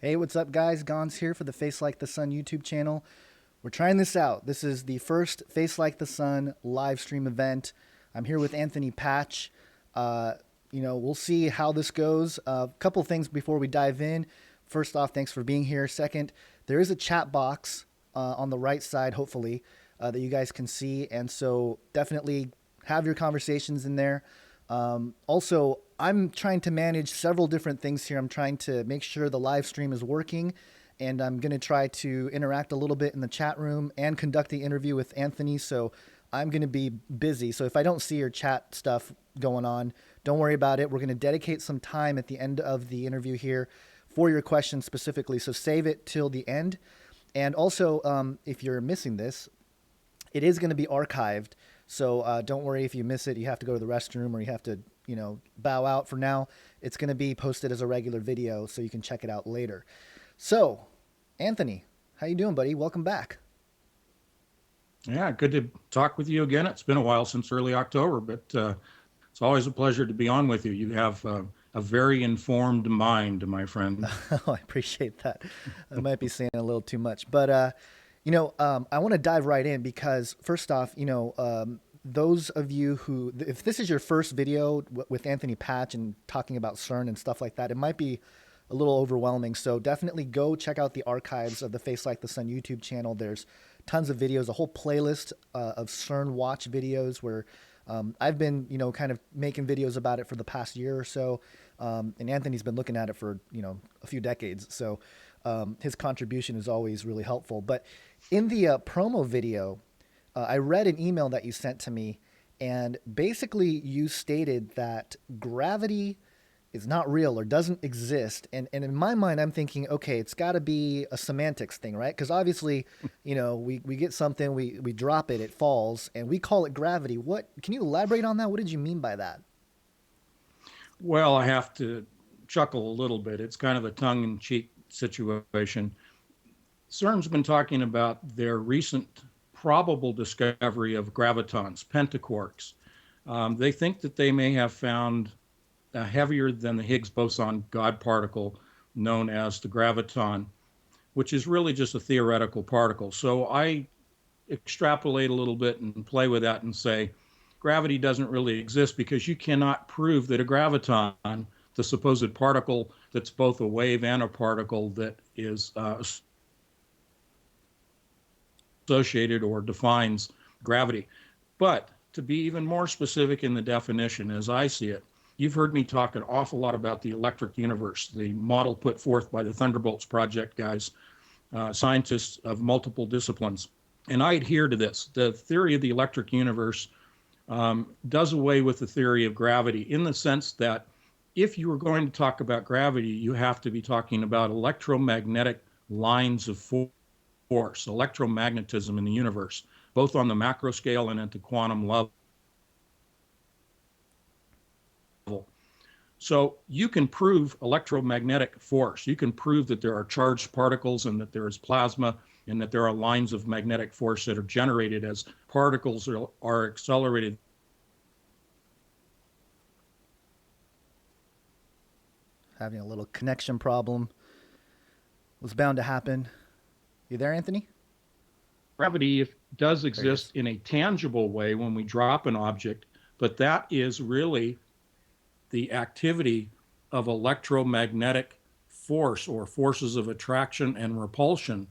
Hey, what's up, guys? Gons here for the Face Like the Sun YouTube channel. We're trying this out. This is the first Face Like the Sun live stream event. I'm here with Anthony Patch. Uh, we'll see how this goes. A couple things before we dive in. First off, thanks for being here. Second, there is a chat box on the right side, hopefully, that you guys can see. And so definitely have your conversations in there. Also, I'm trying to manage several different things here. I'm trying to make sure the live stream is working, and I'm going to try to interact a little bit in the chat room and conduct the interview with Anthony. So I'm going to be busy. So if I don't see your chat stuff going on, don't worry about it. We're going to dedicate some time at the end of the interview here for your questions specifically. So save it till the end. And also, if you're missing this, it is going to be archived. So don't worry if you miss it. You have to go to the restroom or you have to, bow out for now. It's going to be posted as a regular video so you can check it out later. So, Anthony, how you doing, buddy? Welcome back. Yeah, good to talk with you again. It's been a while since early October, but it's always a pleasure to be on with you. You have a very informed mind, my friend. Oh, I appreciate that. I might be saying a little too much, but I want to dive right in because first off, those of you who, if this is your first video with Anthony Patch and talking about CERN and stuff like that, it might be a little overwhelming. So definitely go check out the archives of the Face Like the Sun YouTube channel. There's tons of videos, a whole playlist of CERN watch videos where I've been, kind of making videos about it for the past year or so. And Anthony's been looking at it for, a few decades. So his contribution is always really helpful. But in the promo video, I read an email that you sent to me, and basically you stated that gravity is not real or doesn't exist. And in my mind, I'm thinking, okay, it's got to be a semantics thing, right? Because obviously, we get something, we drop it, it falls, and we call it gravity. What can you elaborate on that? What did you mean by that? Well, I have to chuckle a little bit. It's kind of a tongue-in-cheek situation. CERN's been talking about their recent probable discovery of gravitons, pentaquarks. They think that they may have found a heavier than the Higgs boson God particle known as the graviton, which is really just a theoretical particle. So I extrapolate a little bit and play with that and say gravity doesn't really exist because you cannot prove that a graviton, the supposed particle that's both a wave and a particle that is associated or defines gravity. But to be even more specific in the definition, as I see it, you've heard me talk an awful lot about the electric universe, the model put forth by the Thunderbolts Project guys, scientists of multiple disciplines. And I adhere to this. The theory of the electric universe does away with the theory of gravity in the sense that if you were going to talk about gravity, you have to be talking about electromagnetic lines of force, electromagnetism in the universe, both on the macro scale and at the quantum level. So you can prove electromagnetic force. You can prove that there are charged particles and that there is plasma and that there are lines of magnetic force that are generated as particles are accelerated. Having a little connection problem was bound to happen. You there, Anthony? Gravity does There he exist is. in a tangible way when we drop an object, but that is really the activity of electromagnetic force or forces of attraction and repulsion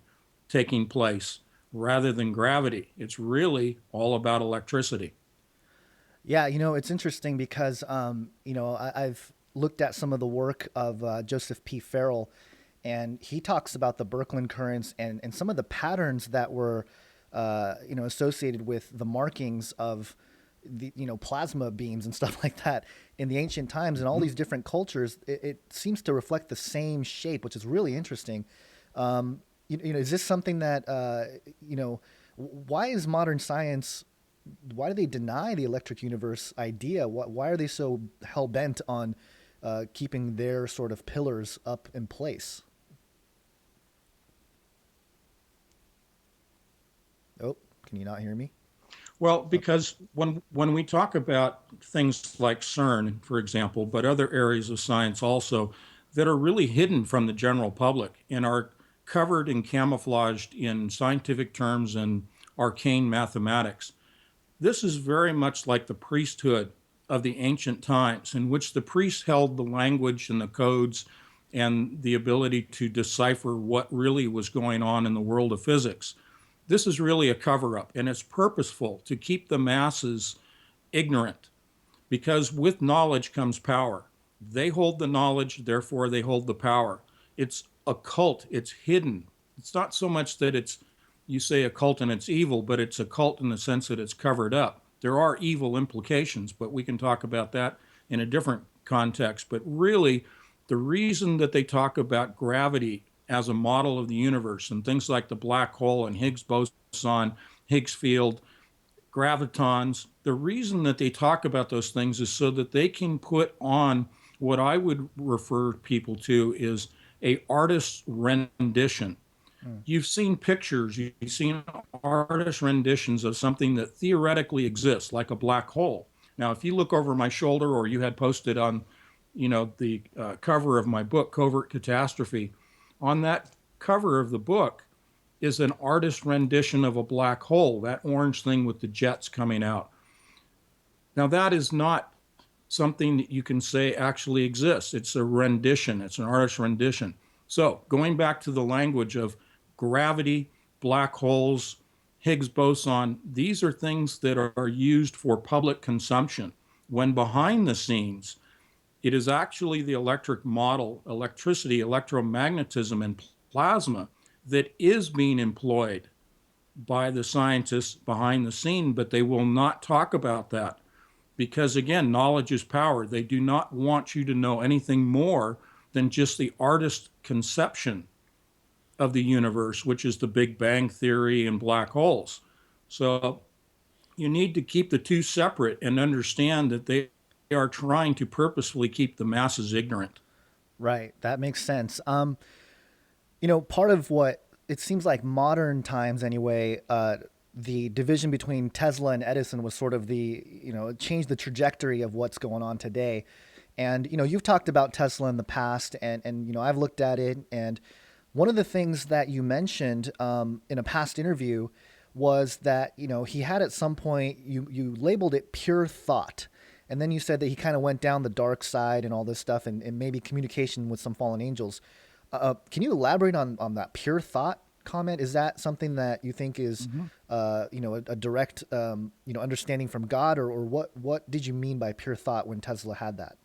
taking place rather than gravity. It's really all about electricity. Yeah, it's interesting because, I've looked at some of the work of Joseph P. Farrell, and he talks about the Birkeland currents and some of the patterns that were, associated with the markings of the, plasma beams and stuff like that in the ancient times and all Mm-hmm. these different cultures. It seems to reflect the same shape, which is really interesting. Is this something that, why is modern science why do they deny the electric universe idea? Why are they so hell bent on keeping their sort of pillars up in place? Oh, can you not hear me? Well, Oh, because when we talk about things like CERN, for example, but other areas of science also, that are really hidden from the general public and are covered and camouflaged in scientific terms and arcane mathematics. This is very much like the priesthood of the ancient times, in which the priests held the language and the codes and the ability to decipher what really was going on in the world of physics. This is really a cover up, and it's purposeful to keep the masses ignorant, because with knowledge comes power. They hold the knowledge, therefore they hold the power. It's occult, it's hidden. It's not so much that it's, you say occult and it's evil, but it's occult in the sense that it's covered up. There are evil implications, but we can talk about that in a different context. But really, the reason that they talk about gravity as a model of the universe and things like the black hole and Higgs boson, Higgs field, gravitons, the reason that they talk about those things is so that they can put on what I would refer people to is a artist's rendition. You've seen pictures, you've seen artist renditions of something that theoretically exists, like a black hole. Now, if you look over my shoulder, or you had posted on, the cover of my book, Covert Catastrophe, on that cover of the book is an artist rendition of a black hole, that orange thing with the jets coming out. Now, that is not something that you can say actually exists. It's a rendition, it's an artist rendition. So, going back to the language of gravity, black holes, Higgs boson, these are things that are used for public consumption, when behind the scenes, it is actually the electric model, electricity, electromagnetism, and plasma that is being employed by the scientists behind the scene, but they will not talk about that because, again, knowledge is power. They do not want you to know anything more than just the artist's conception of the universe, which is the Big Bang Theory and black holes. So you need to keep the two separate and understand that they are trying to purposefully keep the masses ignorant. Right. That makes sense. Part of what it seems like modern times anyway, the division between Tesla and Edison was sort of it changed the trajectory of what's going on today. And, you've talked about Tesla in the past and I've looked at it. And one of the things that you mentioned in a past interview was that, he had at some point, you labeled it pure thought. And then you said that he kind of went down the dark side and all this stuff and maybe communication with some fallen angels. Can you elaborate on that pure thought comment? Is that something that you think is, a direct, understanding from God, or what did you mean by pure thought when Tesla had that?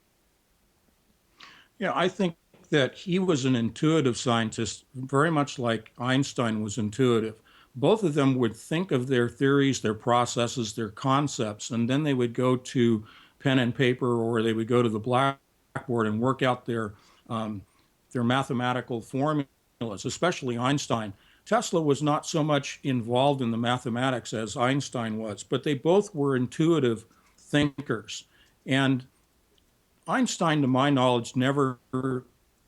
Yeah, I think that he was an intuitive scientist, very much like Einstein was intuitive. Both of them would think of their theories, their processes, their concepts, and then they would go to pen and paper, or they would go to the blackboard and work out their mathematical formulas, especially Einstein. Tesla was not so much involved in the mathematics as Einstein was, but they both were intuitive thinkers. And Einstein, to my knowledge, never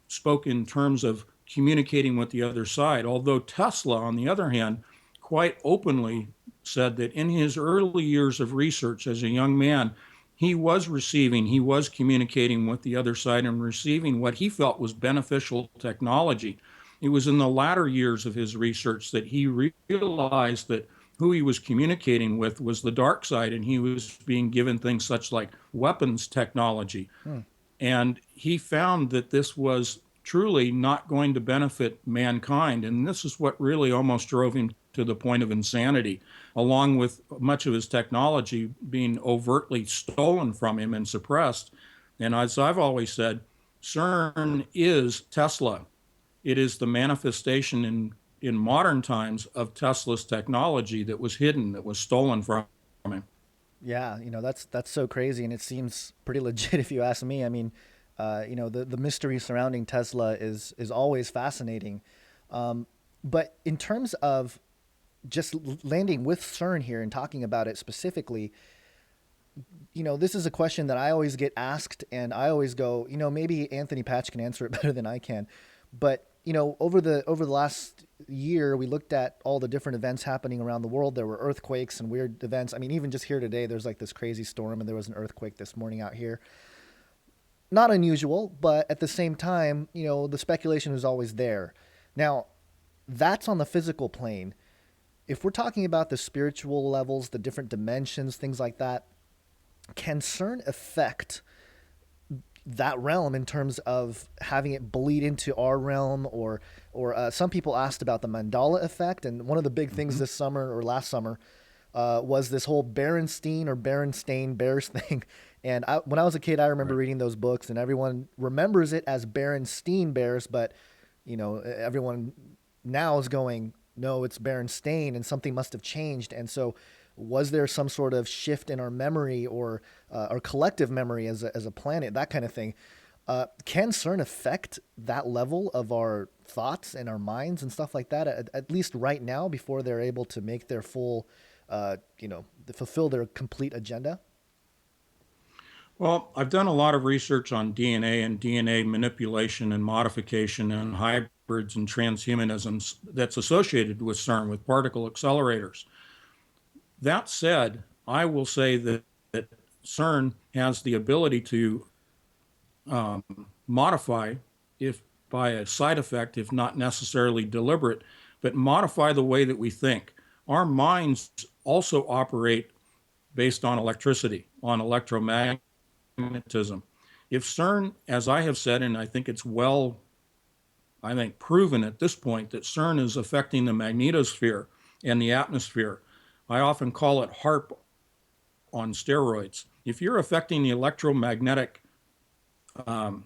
spoke in terms of communicating with the other side, although Tesla, on the other hand, quite openly said that in his early years of research as a young man, he was communicating with the other side and receiving what he felt was beneficial technology. It was in the latter years of his research that he realized that who he was communicating with was the dark side, and he was being given things such like weapons technology. And he found that this was truly not going to benefit mankind. And this is what really almost drove him to the point of insanity, along with much of his technology being overtly stolen from him and suppressed. And as I've always said, CERN is Tesla. It is the manifestation in modern times of Tesla's technology that was hidden, that was stolen from him. Yeah, that's so crazy, and it seems pretty legit if you ask me. I mean, the mystery surrounding Tesla is always fascinating. But in terms of just landing with CERN here and talking about it specifically, this is a question that I always get asked, and I always go, maybe Anthony Patch can answer it better than I can. But over the last year, we looked at all the different events happening around the world. There were earthquakes and weird events. I mean, even just here today, there's like this crazy storm, and there was an earthquake this morning out here. not unusual, but at the same time, the speculation is always there. Now, that's on the physical plane. If we're talking about the spiritual levels, the different dimensions, things like that, can CERN affect that realm in terms of having it bleed into our realm, or some people asked about the Mandela effect, and one of the big things Mhm. this summer or last summer was this whole Berenstein or Berenstain Bears thing. And when I was a kid, I remember Right. reading those books, and everyone remembers it as Berenstein Bears, but everyone now is going, no, it's Berenstain, and something must have changed. And so, was there some sort of shift in our memory or our collective memory as a planet, that kind of thing? Can CERN affect that level of our thoughts and our minds and stuff like that, at least right now, before they're able to make their full, fulfill their complete agenda? Well, I've done a lot of research on DNA and DNA manipulation and modification and hybrids and transhumanisms that's associated with CERN, with particle accelerators. That said, I will say that CERN has the ability to um, modify, if by a side effect, if not necessarily deliberate, but modify the way that we think. Our minds also operate based on electricity, on electromagnetism. If CERN, as I have said, and I think it's well, I think, proven at this point that CERN is affecting the magnetosphere and the atmosphere, I often call it HARP on steroids. If you're affecting the electromagnetic, um,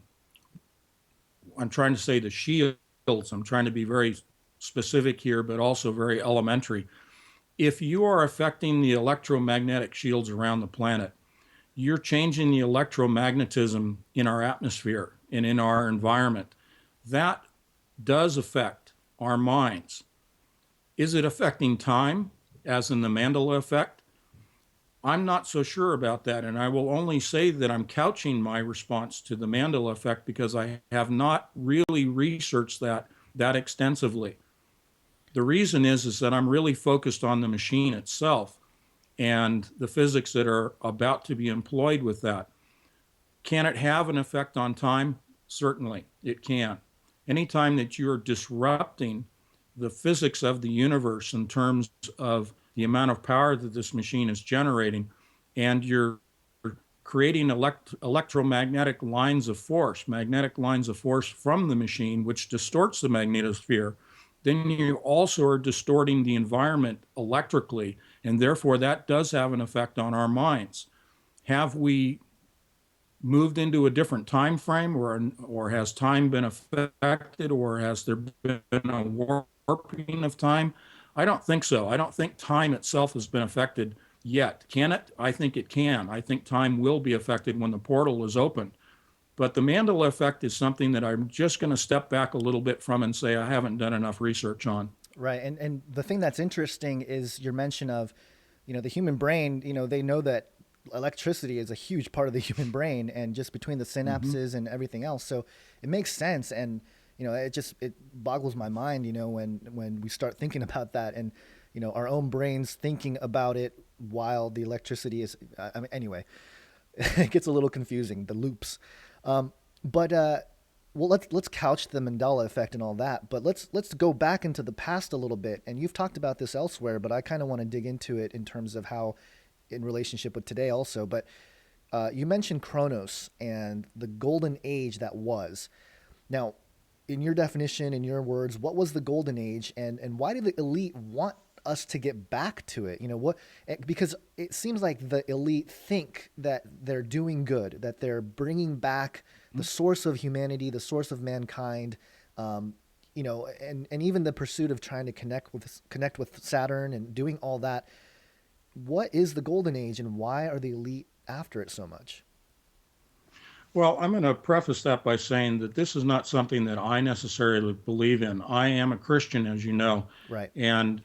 I'm trying to say the shields, I'm trying to be very specific here, but also very elementary. If you are affecting the electromagnetic shields around the planet, you're changing the electromagnetism in our atmosphere and in our environment. That does affect our minds. Is it affecting time, as in the Mandela effect? I'm not so sure about that, and I will only say that I'm couching my response to the Mandela effect because I have not really researched that extensively. The reason is that I'm really focused on the machine itself and the physics that are about to be employed with that. Can it have an effect on time? Certainly, it can. Anytime that you're disrupting the physics of the universe in terms of the amount of power that this machine is generating, and you're creating electromagnetic lines of force, magnetic lines of force from the machine, which distorts the magnetosphere, then you also are distorting the environment electrically, and therefore that does have an effect on our minds. Have we moved into a different time frame, or has time been affected, or has there been a warping of time? I don't think so. I don't think time itself has been affected yet. Can it? I think it can. I think time will be affected when the portal is open. But the Mandela effect is something that I'm just going to step back a little bit from and say I haven't done enough research on. Right. And the thing that's interesting is your mention of, the human brain, they know that electricity is a huge part of the human brain, and just between the Mm-hmm. synapses and everything else. So it makes sense. And, it boggles my mind, when we start thinking about that, and, our own brains thinking about it while the electricity is, I mean, anyway, it gets a little confusing, the loops. But well, let's couch the Mandela effect and all that, but let's go back into the past a little bit. And you've talked about this elsewhere, but I kind of want to dig into it in terms of how, in relationship with today, also. But you mentioned Kronos and the golden age that was. Now, in your definition, in your words, what was the golden age, and why did the elite want us to get back to it? Because it seems like the elite think that they're doing good, that they're bringing back the source of humanity, the source of mankind, and even the pursuit of trying to connect with Saturn and doing all that. What is the golden age, and why are the elite after it so much? Well, I'm going to preface that by saying that this is not something that I necessarily believe in. I am a Christian, as you know, Right. and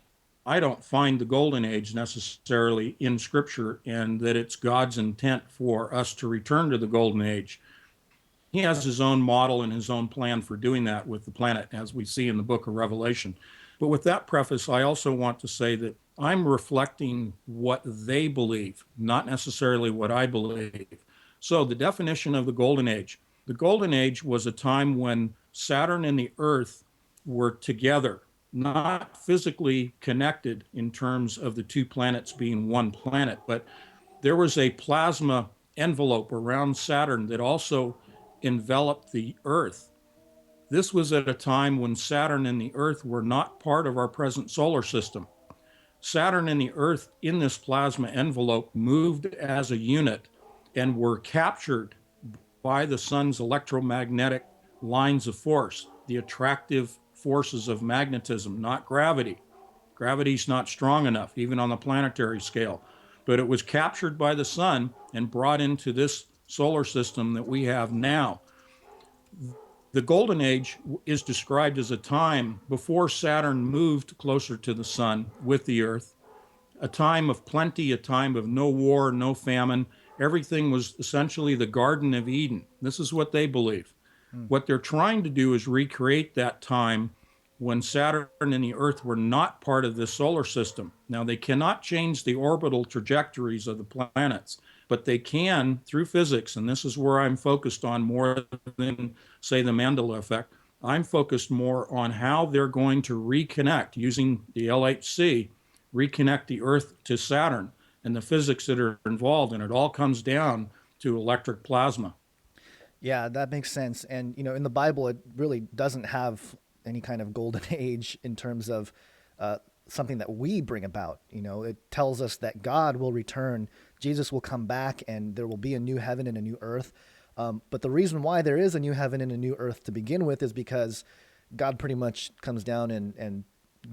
I don't find the golden age necessarily in Scripture, and that it's God's intent for us to return to the golden age. He has his own model and his own plan for doing that with the planet, as we see in the book of Revelation. But with that preface, I also want to say that I'm reflecting what they believe, not necessarily what I believe. So, the definition of the golden age: The Golden Age was a time when Saturn and the Earth were together, not physically connected in terms of the two planets being one planet, but there was a plasma envelope around Saturn that also enveloped the Earth. This was at a time when Saturn and the Earth were not part of our present solar system. Saturn and the Earth in this plasma envelope moved as a unit and were captured by the sun's electromagnetic lines of force, the attractive forces of magnetism, not gravity. Gravity's not strong enough, even on the planetary scale. But it was captured by the sun and brought into this solar system that we have now. The Golden Age is described as a time before Saturn moved closer to the sun with the Earth, a time of plenty, a time of no war, no famine. Everything was essentially the Garden of Eden. This is what they believe. What they're trying to do is recreate that time when Saturn and the Earth were not part of the solar system. Now, they cannot change the orbital trajectories of the planets, but they can through physics, and this is where I'm focused on more than, say, the Mandela effect. I'm focused more on how they're going to reconnect using the LHC, reconnect the Earth to Saturn, and the physics that are involved, and it all comes down to electric plasma. Yeah, that makes sense. And in the Bible, it really doesn't have any kind of golden age in terms of something that we bring about. It tells us that God will return, Jesus will come back, and there will be a new heaven and a new earth. But the reason why there is a new heaven and a new earth to begin with is because God pretty much comes down and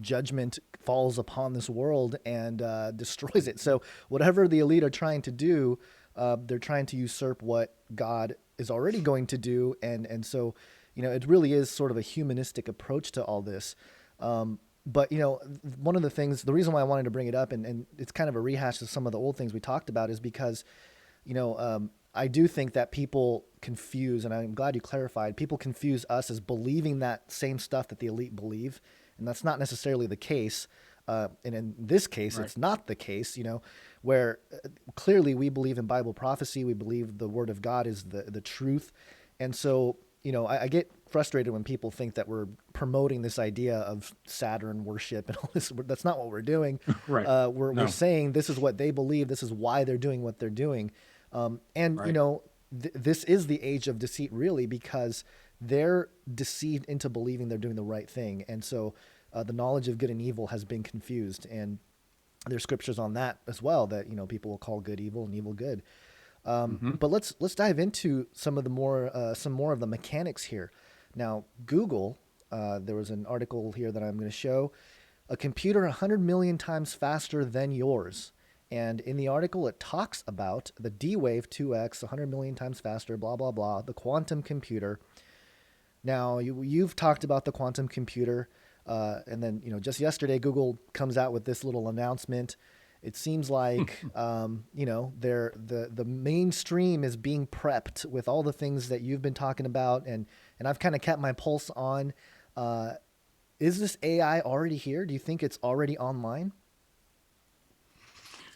judgment falls upon this world and destroys it. So whatever the elite are trying to do, they're trying to usurp what God is already going to do. And so, it really is sort of a humanistic approach to all this. But, one of the things, the reason why I wanted to bring it up, and it's kind of a rehash of some of the old things we talked about, is because, I do think that people confuse, and I'm glad you clarified, people confuse us as believing that same stuff that the elite believe. And that's not necessarily the case. And in this case, Right. it's not the case, where clearly we believe in Bible prophecy. We believe the word of God is the truth. And so, I get frustrated when people think that we're promoting this idea of Saturn worship and all this. That's not what we're doing. Right. We're No. saying this is what they believe. This is why they're doing what they're doing. And, Right. this is the age of deceit, really, because they're deceived into believing they're doing the right thing. And so the knowledge of good and evil has been confused. And there's scriptures on that as well, that, people will call good evil and evil good. But let's dive into some more of the mechanics here. Now, Google, there was an article here that I'm going to show, a computer 100 million times faster than yours. And in the article, it talks about the D-Wave 2X, 100 million times faster, blah, blah, blah, the quantum computer. Now, you've talked about the quantum computer, and then, just yesterday, Google comes out with this little announcement. It seems like, the mainstream is being prepped with all the things that you've been talking about, and I've kind of kept my pulse on. Is this AI already here? Do you think it's already online?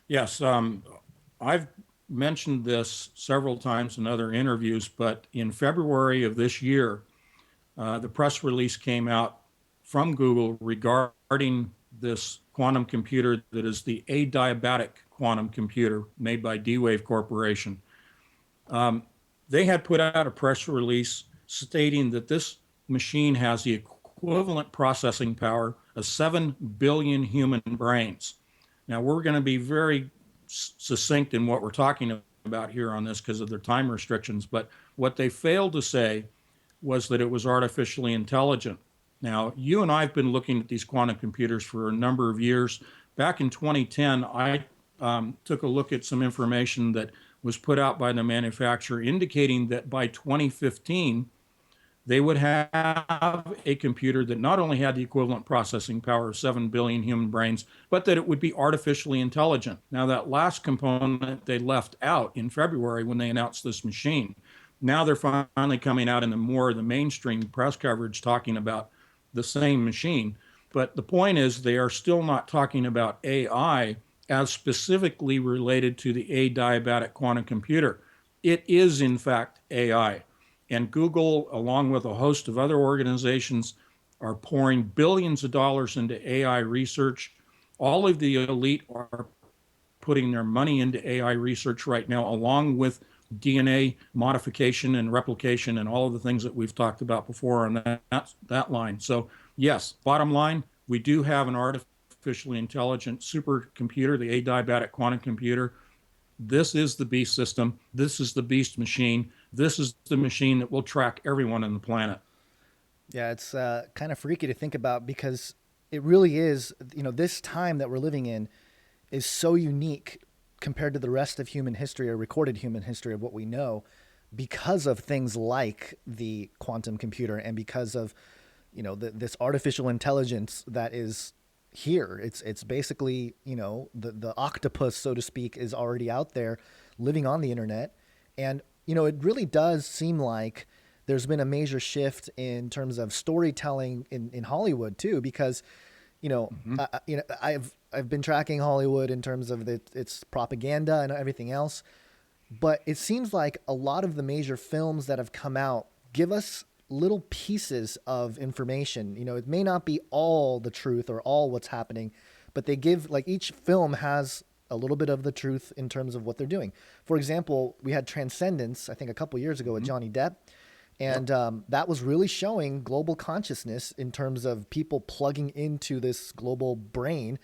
Yes, I've mentioned this several times in other interviews, but in February of this year, the press release came out from Google regarding this quantum computer that is the adiabatic quantum computer made by D-Wave Corporation. They had put out a press release stating that this machine has the equivalent processing power of 7 billion human brains. Now, we're going to be very succinct in what we're talking about here on this because of their time restrictions, but what they failed to say was that it was artificially intelligent. Now, you and I have been looking at these quantum computers for a number of years. Back in 2010, I took a look at some information that was put out by the manufacturer indicating that by 2015, they would have a computer that not only had the equivalent processing power of 7 billion human brains, but that it would be artificially intelligent. Now, that last component they left out in February when they announced this machine. Now they're finally coming out in the mainstream press coverage talking about the same machine. But the point is, they are still not talking about AI as specifically related to the adiabatic quantum computer. It is, in fact, AI. And Google, along with a host of other organizations, are pouring billions of dollars into AI research. All of the elite are putting their money into AI research right now, along with DNA modification and replication and all of the things that we've talked about before on that line. So, yes, bottom line, we do have an artificially intelligent supercomputer, the adiabatic quantum computer. This is the beast system. This is the beast machine. This is the machine that will track everyone on the planet. Yeah, it's kind of freaky to think about because it really is, this time that we're living in is so unique compared to the rest of human history or recorded human history of what we know because of things like the quantum computer and because of, this artificial intelligence that is here. It's basically, the octopus, so to speak, is already out there living on the internet. And, it really does seem like there's been a major shift in terms of storytelling in Hollywood too, because, I've been tracking Hollywood in terms of its propaganda and everything else, but it seems like a lot of the major films that have come out give us little pieces of information. It may not be all the truth or all what's happening, but they give, like, each film has a little bit of the truth in terms of what they're doing. For example, we had Transcendence, I think a couple years ago with Johnny Depp. And that was really showing global consciousness in terms of people plugging into this global brain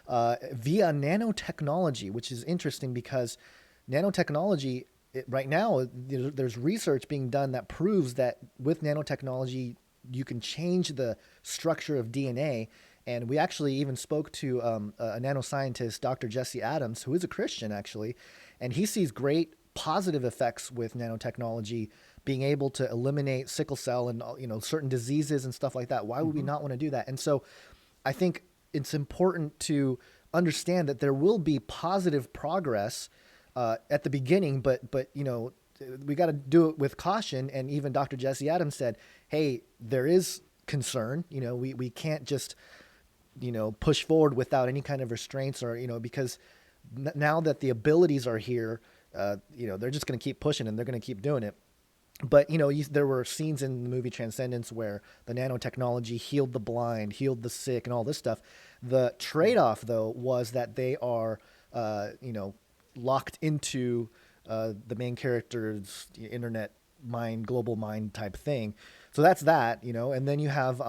via nanotechnology, which is interesting because nanotechnology, right now, there's research being done that proves that with nanotechnology, you can change the structure of DNA. And we actually even spoke to a nanoscientist, Dr. Jesse Adams, who is a Christian, actually, and he sees great positive effects with nanotechnology, being able to eliminate sickle cell and certain diseases and stuff like that. Why would we not want to do that? And so I think it's important to understand that there will be positive progress at the beginning, but we got to do it with caution. And even Dr. Jesse Adams said, hey, there is concern. We can't just push forward without any kind of restraints or because now that the abilities are here, they're just going to keep pushing and they're going to keep doing it. But, there were scenes in the movie Transcendence where the nanotechnology healed the blind, healed the sick, and all this stuff. The trade-off, though, was that they are, locked into the main character's internet mind, global mind type thing. So that's that, And then you have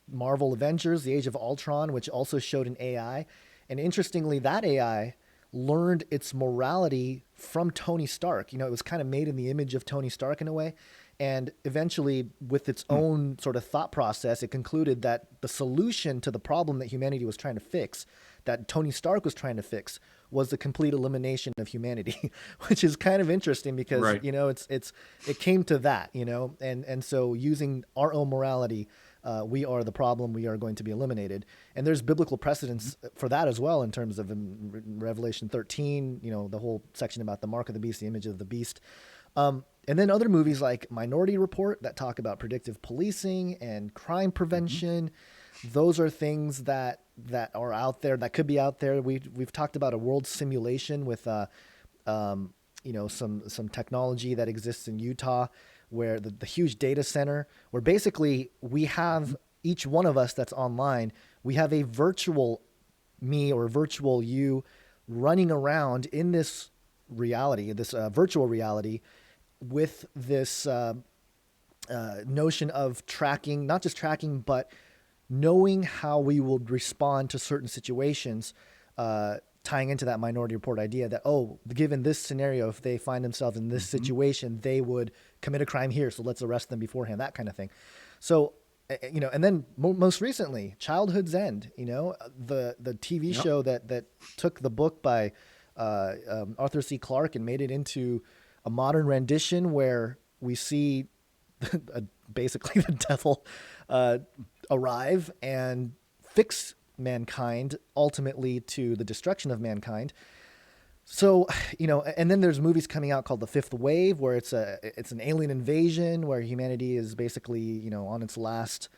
Marvel Avengers, The Age of Ultron, which also showed an AI. And interestingly, that AI learned its morality from Tony Stark. It was kind of made in the image of Tony Stark in a way. And eventually, with its own sort of thought process, it concluded that the solution to the problem that humanity was trying to fix, that Tony Stark was trying to fix, was the complete elimination of humanity, which is kind of interesting because, Right. it came to that, and so using our own morality, we are the problem. We are going to be eliminated. And there's biblical precedents for that as well in terms of in Revelation 13, the whole section about the mark of the beast, the image of the beast. And then other movies like Minority Report that talk about predictive policing and crime prevention. Those are things that are out there, that could be out there. We've talked about a world simulation with some technology that exists in Utah, where the huge data center, where basically we have, each one of us that's online, we have a virtual me or virtual you running around in this reality, this virtual reality, with this notion of tracking, not just tracking, but knowing how we would respond to certain situations, tying into that Minority Report idea that, given this scenario, if they find themselves in this situation, they would commit a crime here. So let's arrest them beforehand, that kind of thing. So, and then most recently, Childhood's End, the TV show that took the book by Arthur C. Clarke and made it into a modern rendition where we see basically the devil arrive and fix mankind, ultimately to the destruction of mankind. So, and then there's movies coming out called The Fifth Wave, where it's an alien invasion where humanity is basically, on its last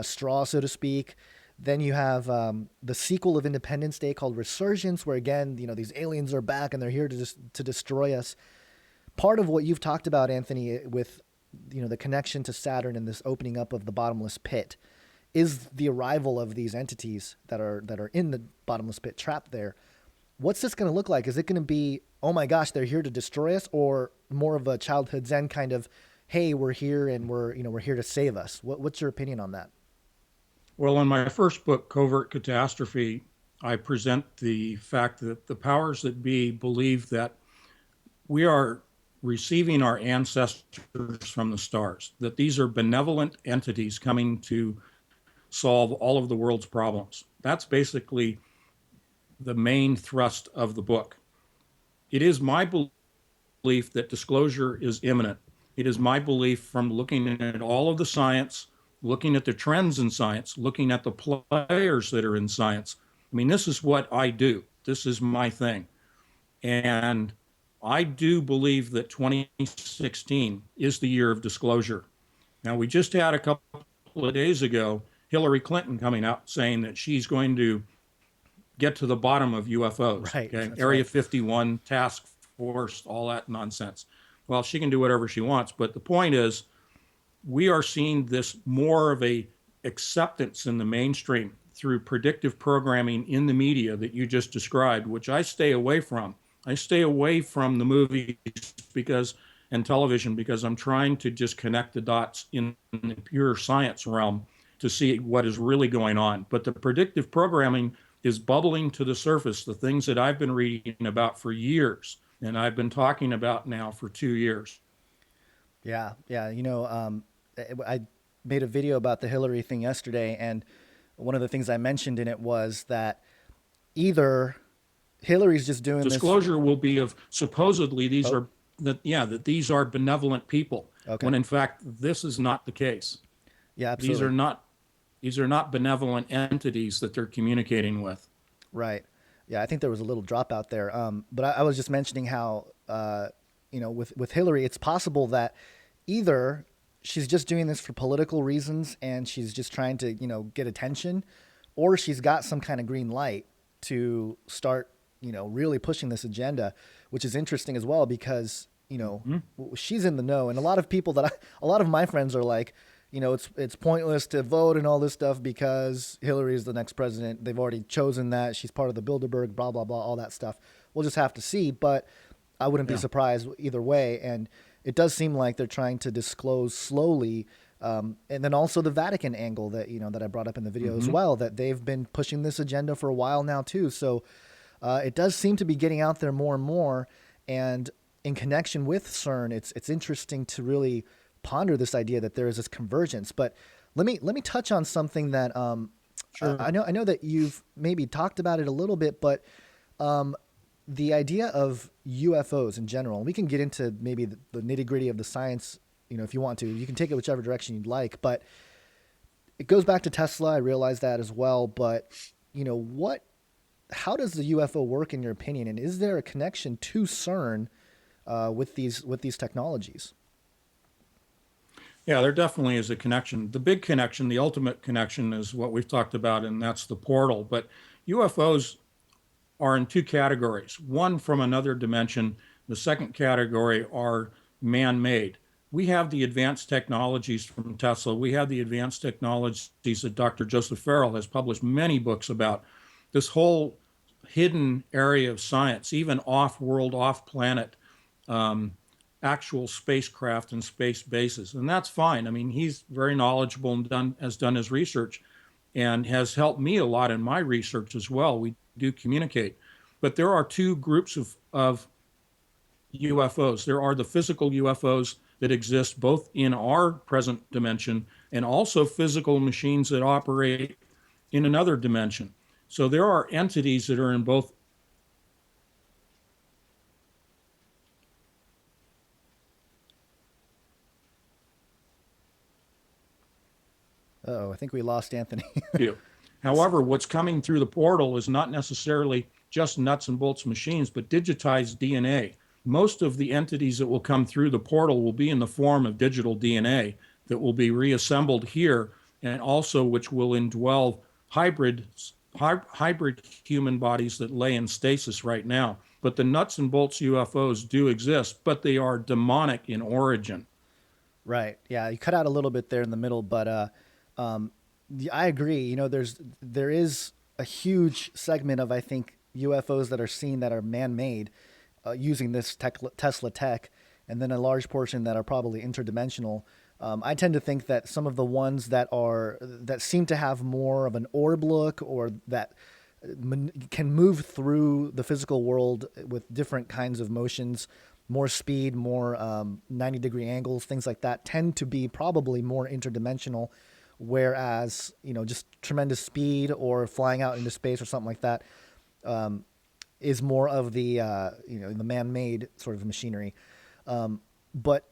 straw, so to speak. Then you have the sequel of Independence Day called Resurgence, where again, these aliens are back and they're here to destroy us. Part of what you've talked about, Anthony, with the connection to Saturn and this opening up of the bottomless pit is the arrival of these entities that are in the bottomless pit trapped there. What's this going to look like? Is it going to be, oh my gosh, they're here to destroy us, or more of a childhood Zen kind of, hey, we're here and we're here to save us? What's your opinion on that? Well, in my first book, Covert Catastrophe, I present the fact that the powers that be believe that we are receiving our ancestors from the stars, that these are benevolent entities coming to solve all of the world's problems. That's basically the main thrust of the book. It is my belief that disclosure is imminent. It is my belief, from looking at all of the science, looking at the trends in science, looking at the players that are in science. I mean, this is what I do. This is my thing. And I do believe that 2016 is the year of disclosure. Now, we just had a couple of days ago Hillary Clinton coming out saying that she's going to get to the bottom of UFOs. Right. Okay? Area 51, task force, all that nonsense. Well, she can do whatever she wants. But the point is, we are seeing this more of a acceptance in the mainstream through predictive programming in the media that you just described, which I stay away from. I stay away from the movies and television because I'm trying to just connect the dots in the pure science realm to see what is really going on. But the predictive programming is bubbling to the surface, the things that I've been reading about for years, and I've been talking about now for 2 years. Yeah, yeah. I made a video about the Hillary thing yesterday, and one of the things I mentioned in it was that either Hillary's just doing disclosure will be of supposedly these are that these are benevolent people, when in fact this is not the case. Yeah, absolutely. These are not benevolent entities that they're communicating with. Right. Yeah, I think there was a little dropout there. But I was just mentioning how, with Hillary, it's possible that either she's just doing this for political reasons and she's just trying to, get attention, or she's got some kind of green light to start, really pushing this agenda, which is interesting as well because, she's in the know. And a lot of people a lot of my friends are like, it's pointless to vote and all this stuff because Hillary is the next president. They've already chosen that. She's part of the Bilderberg, blah, blah, blah, all that stuff. We'll just have to see. But I wouldn't be surprised either way. And it does seem like they're trying to disclose slowly. And then also the Vatican angle that, that I brought up in the video as well, that they've been pushing this agenda for a while now too. So it does seem to be getting out there more and more. And in connection with CERN, it's interesting to really ponder this idea that there is this convergence. But let me touch on something that Sure. I know that you've maybe talked about it a little bit, but the idea of UFOs in general. We can get into maybe the nitty gritty of the science, if you want to. You can take it whichever direction you'd like, but it goes back to Tesla. I realize that as well, but how does the UFO work in your opinion, and is there a connection to CERN with these technologies? Yeah, there definitely is a connection. The big connection, the ultimate connection, is what we've talked about, and that's the portal. But UFOs are in two categories. One from another dimension. The second category are man-made. We have the advanced technologies from Tesla. We have the advanced technologies that Dr. Joseph Farrell has published many books about. This whole hidden area of science, even off-world, off-planet, actual spacecraft and space bases. And that's fine. I mean, he's very knowledgeable and has done his research and has helped me a lot in my research as well. We do communicate. But there are two groups of UFOs. There are the physical UFOs that exist both in our present dimension and also physical machines that operate in another dimension. So there are entities that are in both. Uh-oh, I think we lost Anthony. However, what's coming through the portal is not necessarily just nuts and bolts machines, but digitized DNA. Most of the entities that will come through the portal will be in the form of digital DNA that will be reassembled here, and also which will indwell hybrid human bodies that lay in stasis right now. But the nuts and bolts UFOs do exist, but they are demonic in origin. Right. Yeah, you cut out a little bit there in the middle, but I agree. You know, there is a huge segment of, I think, UFOs that are seen that are man-made using this Tesla tech, and then a large portion that are probably interdimensional. I tend to think that some of the ones that seem to have more of an orb look, or that can move through the physical world with different kinds of motions, more speed, more 90-degree angles, things like that, tend to be probably more interdimensional. Whereas, just tremendous speed or flying out into space or something like that is more of the man-made sort of machinery. But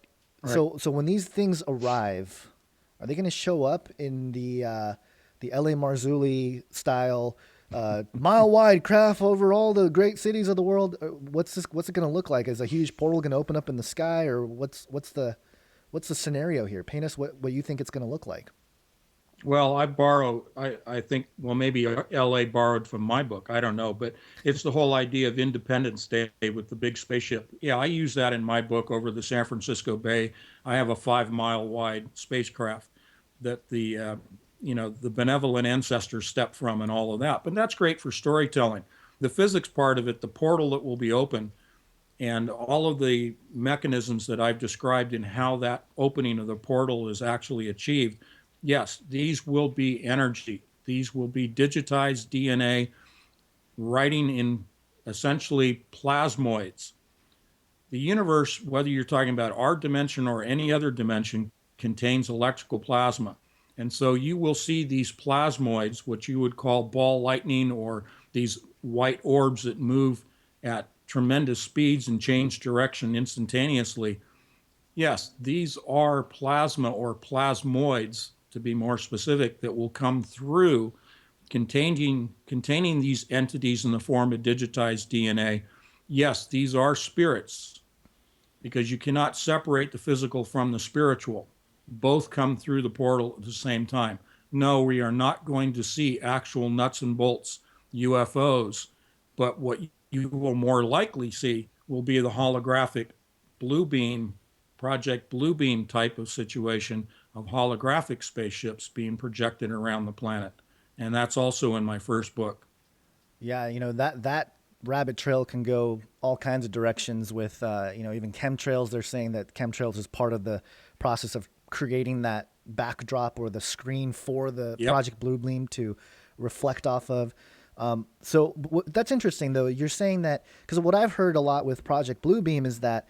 Right. so when these things arrive, are they going to show up in the L.A. Marzulli style mile wide craft over all the great cities of the world? What's this? What's it going to look like? Is a huge portal going to open up in the sky, or what's the scenario here? Paint us what you think it's going to look like. Well, I think, well, maybe LA borrowed from my book. I don't know, but it's the whole idea of Independence Day with the big spaceship. Yeah, I use that in my book over the San Francisco Bay. I have a 5 mile wide spacecraft that the benevolent ancestors stepped from and all of that. But that's great for storytelling. The physics part of it, the portal that will be open, and all of the mechanisms that I've described in how that opening of the portal is actually achieved, yes, these will be energy. These will be digitized DNA writing in essentially plasmoids. The universe, whether you're talking about our dimension or any other dimension, contains electrical plasma. And so you will see these plasmoids, which you would call ball lightning, or these white orbs that move at tremendous speeds and change direction instantaneously. Yes, these are plasma or plasmoids, to be more specific, that will come through containing these entities in the form of digitized DNA. Yes, these are spirits, because you cannot separate the physical from the spiritual. Both come through the portal at the same time. No, we are not going to see actual nuts and bolts UFOs, but what you will more likely see will be the holographic blue beam, Project Bluebeam type of situation of holographic spaceships being projected around the planet. And that's also in my first book. Yeah, that rabbit trail can go all kinds of directions with even chemtrails. They're saying that chemtrails is part of the process of creating that backdrop or the screen for the Yep. Project Blue Beam to reflect off of. That's interesting, though. You're saying that because what I've heard a lot with Project Blue Beam is that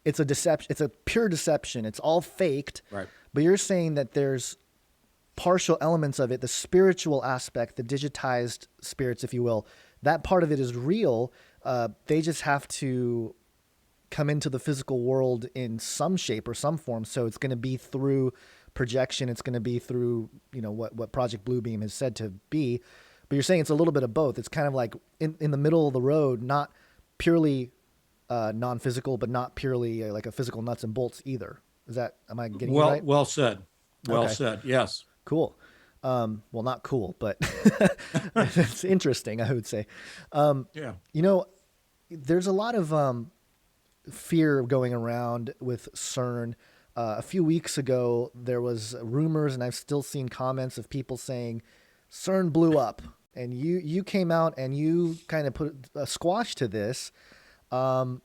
it's a deception. It's a pure deception. It's all faked. Right. But you're saying that there's partial elements of it, the spiritual aspect, the digitized spirits, if you will, that part of it is real. They just have to come into the physical world in some shape or some form. So it's going to be through projection. It's going to be through, what Project Bluebeam has said to be. But you're saying it's a little bit of both. It's kind of like in the middle of the road, not purely non-physical, but not purely like a physical nuts and bolts either. Am I getting you Well, right? well said. Well Okay. said. Yes. Cool. Well, not cool, but it's interesting, I would say. Yeah. You know, there's a lot of fear going around with CERN. A few weeks ago, there was rumors, and I've still seen comments of people saying CERN blew up. And you came out and you kind of put a squash to this. What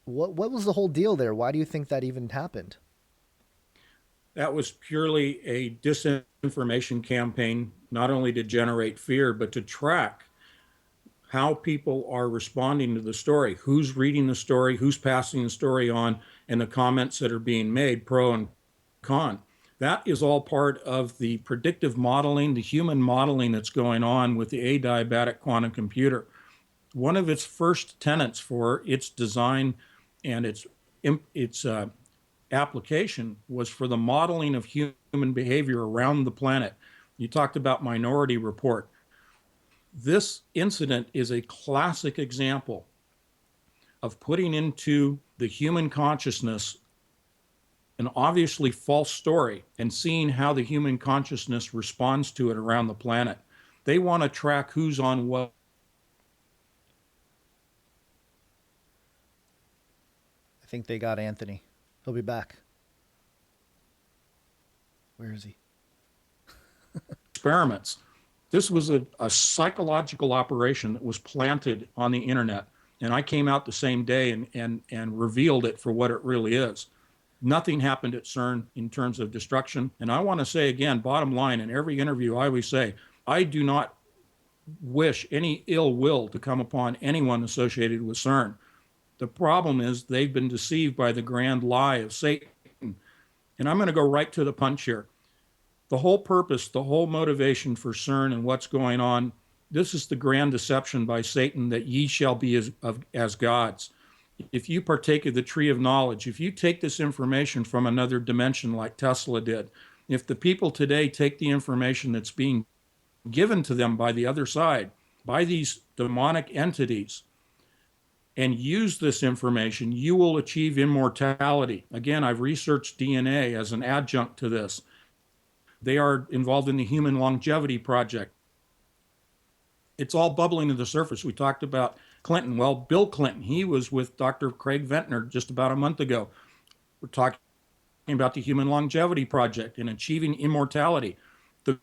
was the whole deal there? Why do you think that even happened? That was purely a disinformation campaign, not only to generate fear, but to track how people are responding to the story, who's reading the story, who's passing the story on, and the comments that are being made, pro and con. That is all part of the predictive modeling, the human modeling that's going on with the adiabatic quantum computer. One of its first tenets for its design and its application was for the modeling of human behavior around the planet. You talked about Minority Report. This incident is a classic example of putting into the human consciousness an obviously false story and seeing how the human consciousness responds to it around the planet. They want to track who's on what. I think they got Anthony. He'll be back. Where is he? Experiments. This was a psychological operation that was planted on the internet. And I came out the same day and revealed it for what it really is. Nothing happened at CERN in terms of destruction. And I want to say again, bottom line, in every interview, I always say, I do not wish any ill will to come upon anyone associated with CERN. The problem is they've been deceived by the grand lie of Satan. And I'm going to go right to the punch here. The whole purpose, the whole motivation for CERN and what's going on, this is the grand deception by Satan that ye shall be as gods. If you partake of the tree of knowledge, if you take this information from another dimension like Tesla did, if the people today take the information that's being given to them by the other side, by these demonic entities, and use this information, you will achieve immortality. Again, I've researched DNA as an adjunct to this. They are involved in the Human Longevity Project. It's all bubbling to the surface. We talked about Clinton. Well, Bill Clinton, he was with Dr. Craig Ventner just about a month ago. We're talking about the Human Longevity Project and achieving immortality. The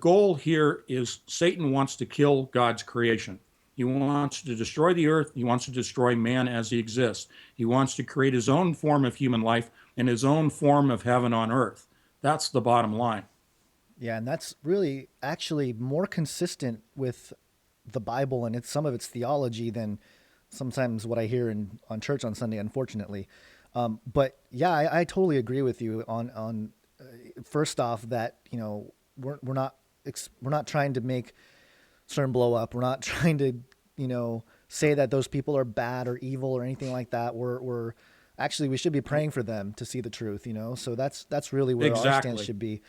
goal here is Satan wants to kill God's creation. He wants to destroy the earth. He wants to destroy man as he exists. He wants to create his own form of human life and his own form of heaven on earth. That's the bottom line. Yeah, and that's really actually more consistent with the Bible and some of its theology than sometimes what I hear on church on Sunday, unfortunately. But yeah, I totally agree with you on first off that we're not trying to make CERN blow up. We're not trying to say that those people are bad or evil or anything like that. We're actually, we should be praying for them to see the truth. So that's really where our stance should be.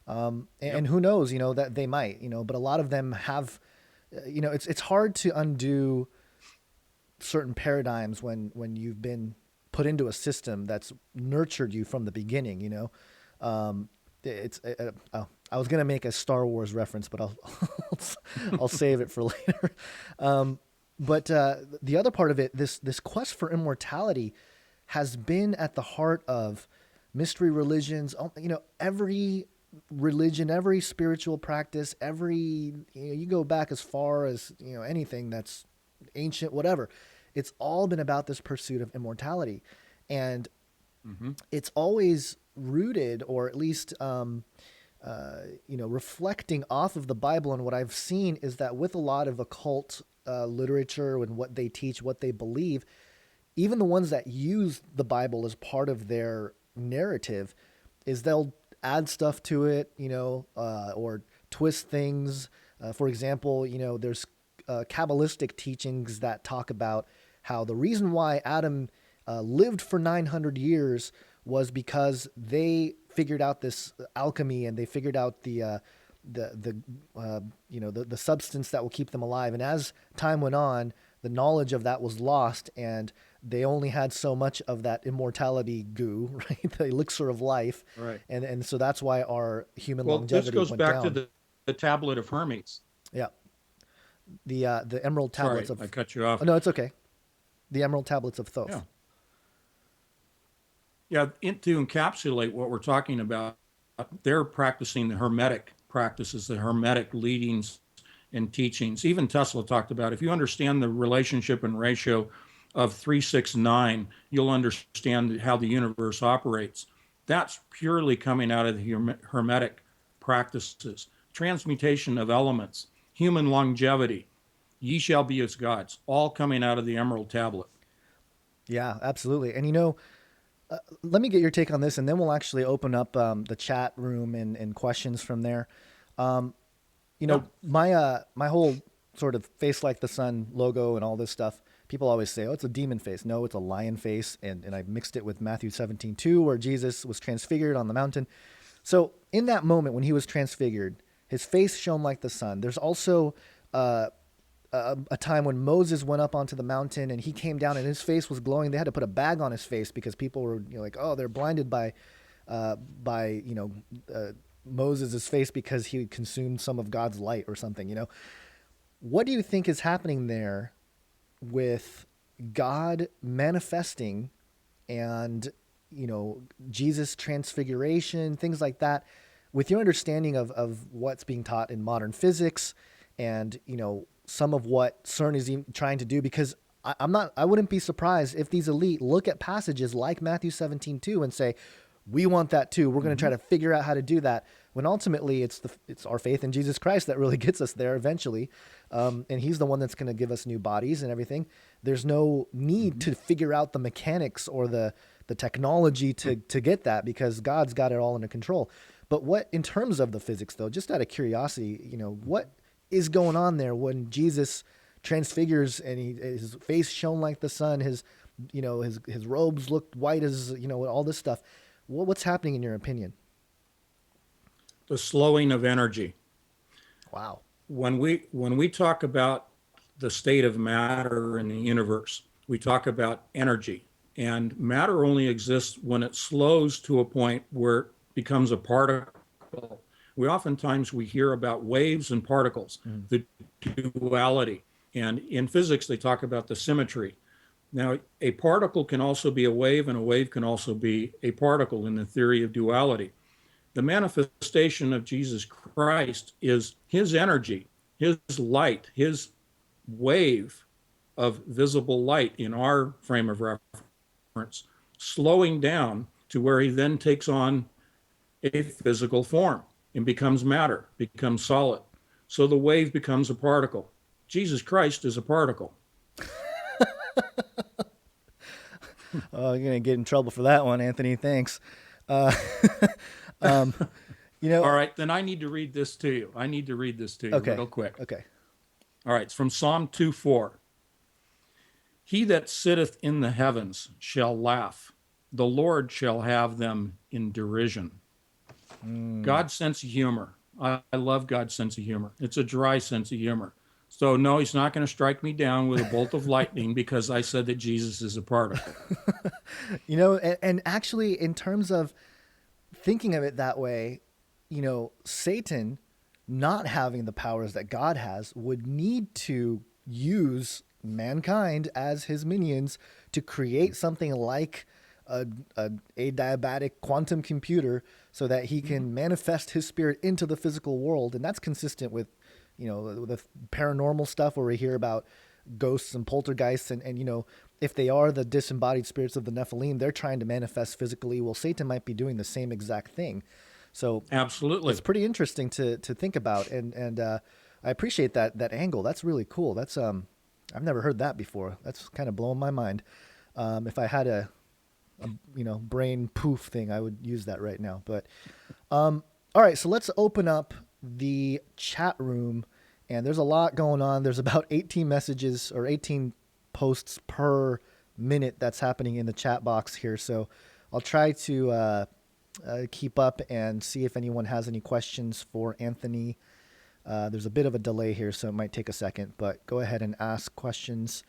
And who knows, that they might, but a lot of them have, it's hard to undo certain paradigms when you've been put into a system that's nurtured you from the beginning, I was going to make a Star Wars reference, but I'll save it for later. But the other part of it, this quest for immortality has been at the heart of mystery religions, every religion, every spiritual practice, you go back as far as anything that's ancient, whatever, it's all been about this pursuit of immortality. And it's always rooted, or at least reflecting off of the Bible. And what I've seen is that with a lot of occult literature and what they teach, what they believe, even the ones that use the Bible as part of their narrative, is they'll add stuff to it, or twist things. For example, there's Kabbalistic teachings that talk about how the reason why Adam lived for 900 years was because they figured out this alchemy, and they figured out the substance that will keep them alive. And as time went on, the knowledge of that was lost, and they only had so much of that immortality goo, right? The elixir of life. Right. And so that's why our human Well, longevity this goes went back down. to the tablet of Hermes. Yeah. The emerald tablets Sorry, of... I cut you off. Oh, no, it's okay. The emerald tablets of Thoth. Yeah. Yeah, to encapsulate what we're talking about, they're practicing the Hermetic practices, the Hermetic leadings and teachings. Even Tesla talked about, if you understand the relationship and ratio of 369, you'll understand how the universe operates. That's purely coming out of the Hermetic practices. Transmutation of elements, human longevity, ye shall be as gods, all coming out of the Emerald Tablet. Yeah, absolutely. And let me get your take on this, and then we'll actually open up the chat room and questions from there. My whole sort of face like the sun logo and all this stuff, people always say, oh, it's a demon face. No, it's a lion face. And I mixed it with Matthew 17:2, where Jesus was transfigured on the mountain. So in that moment when he was transfigured, his face shone like the sun. There's also a time when Moses went up onto the mountain and he came down and his face was glowing. They had to put a bag on his face because people were like, oh, they're blinded by Moses' face because he consumed some of God's light or something. What do you think is happening there with God manifesting and Jesus' transfiguration, things like that? with your understanding of what's being taught in modern physics and, some of what CERN is even trying to do, because I wouldn't be surprised if these elite look at passages like Matthew 17:2 and say, we want that too. We're going to try to figure out how to do that. When ultimately it's our faith in Jesus Christ that really gets us there eventually. And he's the one that's going to give us new bodies and everything. There's no need to figure out the mechanics or the technology to get that, because God's got it all under control. But what, in terms of the physics though, just out of curiosity, what is going on there when Jesus transfigures and his face shone like the sun, his robes looked white as, all this stuff. What's happening in your opinion? The slowing of energy. Wow. When we talk about the state of matter in the universe, we talk about energy, and matter only exists when it slows to a point where it becomes a particle. Oftentimes we hear about waves and particles, the duality, and in physics they talk about the symmetry. Now, a particle can also be a wave, and a wave can also be a particle in the theory of duality. The manifestation of Jesus Christ is his energy, his light, his wave of visible light in our frame of reference, slowing down to where he then takes on a physical form and becomes matter, becomes solid. So the wave becomes a particle. Jesus Christ is a particle. Oh, you're going to get in trouble for that one, Anthony. Thanks. All right, then I need to read this to you. Real quick. Okay. All right, it's from Psalm 2:4. He that sitteth in the heavens shall laugh. The Lord shall have them in derision. God's sense of humor. I love God's sense of humor. It's a dry sense of humor. So no, he's not going to strike me down with a bolt of lightning because I said that Jesus is a particle. And actually, in terms of thinking of it that way, Satan not having the powers that God has would need to use mankind as his minions to create something like a adiabatic quantum computer so that he can manifest his spirit into the physical world. And that's consistent with the paranormal stuff where we hear about ghosts and poltergeists and if they are the disembodied spirits of the Nephilim, they're trying to manifest physically. Well, Satan might be doing the same exact thing. So absolutely, it's pretty interesting to think about. And I appreciate that angle. That's really cool. That's, I've never heard that before. That's kind of blowing my mind. If I had a brain poof thing, I would use that right now. But, all right, so let's open up the chat room, and there's a lot going on. There's about 18 messages or 18 posts per minute that's happening in the chat box here. So I'll try to keep up and see if anyone has any questions for Anthony. There's a bit of a delay here, so it might take a second, but go ahead and ask questions.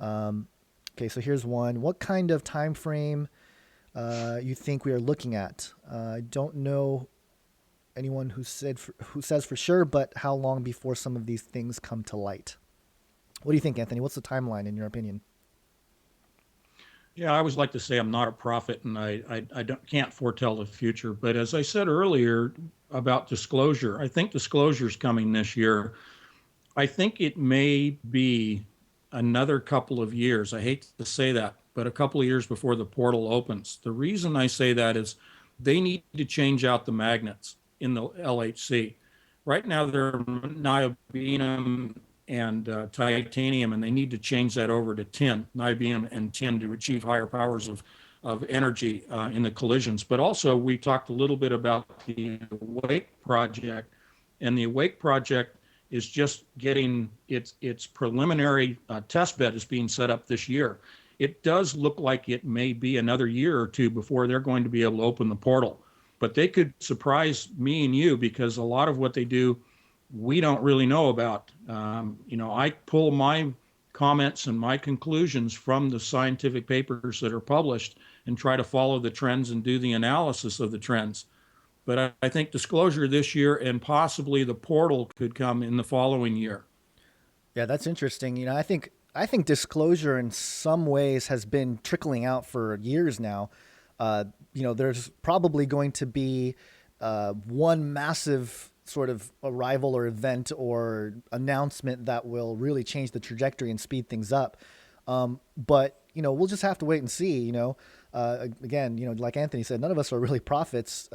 Okay, so here's one. What kind of time frame you think we are looking at? I don't know anyone who says for sure, but how long before some of these things come to light? What do you think, Anthony? What's the timeline in your opinion? Yeah, I always like to say I'm not a prophet, and I can't foretell the future. But as I said earlier about disclosure, I think disclosure is coming this year. I think it may be another couple of years. I hate to say that, but a couple of years before the portal opens. The reason I say that is they need to change out the magnets in the LHC. Right now they're niobium and titanium, and they need to change that over to tin, niobium and tin, to achieve higher powers of energy in the collisions. But also we talked a little bit about the Awake project, and the Awake project is just getting its preliminary test bed is being set up this year. It does look like it may be another year or two before they're going to be able to open the portal. But they could surprise me and you, because a lot of what they do, we don't really know about. I pull my comments and my conclusions from the scientific papers that are published and try to follow the trends and do the analysis of the trends. But I think disclosure this year, and possibly the portal could come in the following year. Yeah, that's interesting. I think disclosure in some ways has been trickling out for years now. There's probably going to be one massive sort of arrival or event or announcement that will really change the trajectory and speed things up. But we'll just have to wait and see. Again, like Anthony said, none of us are really prophets.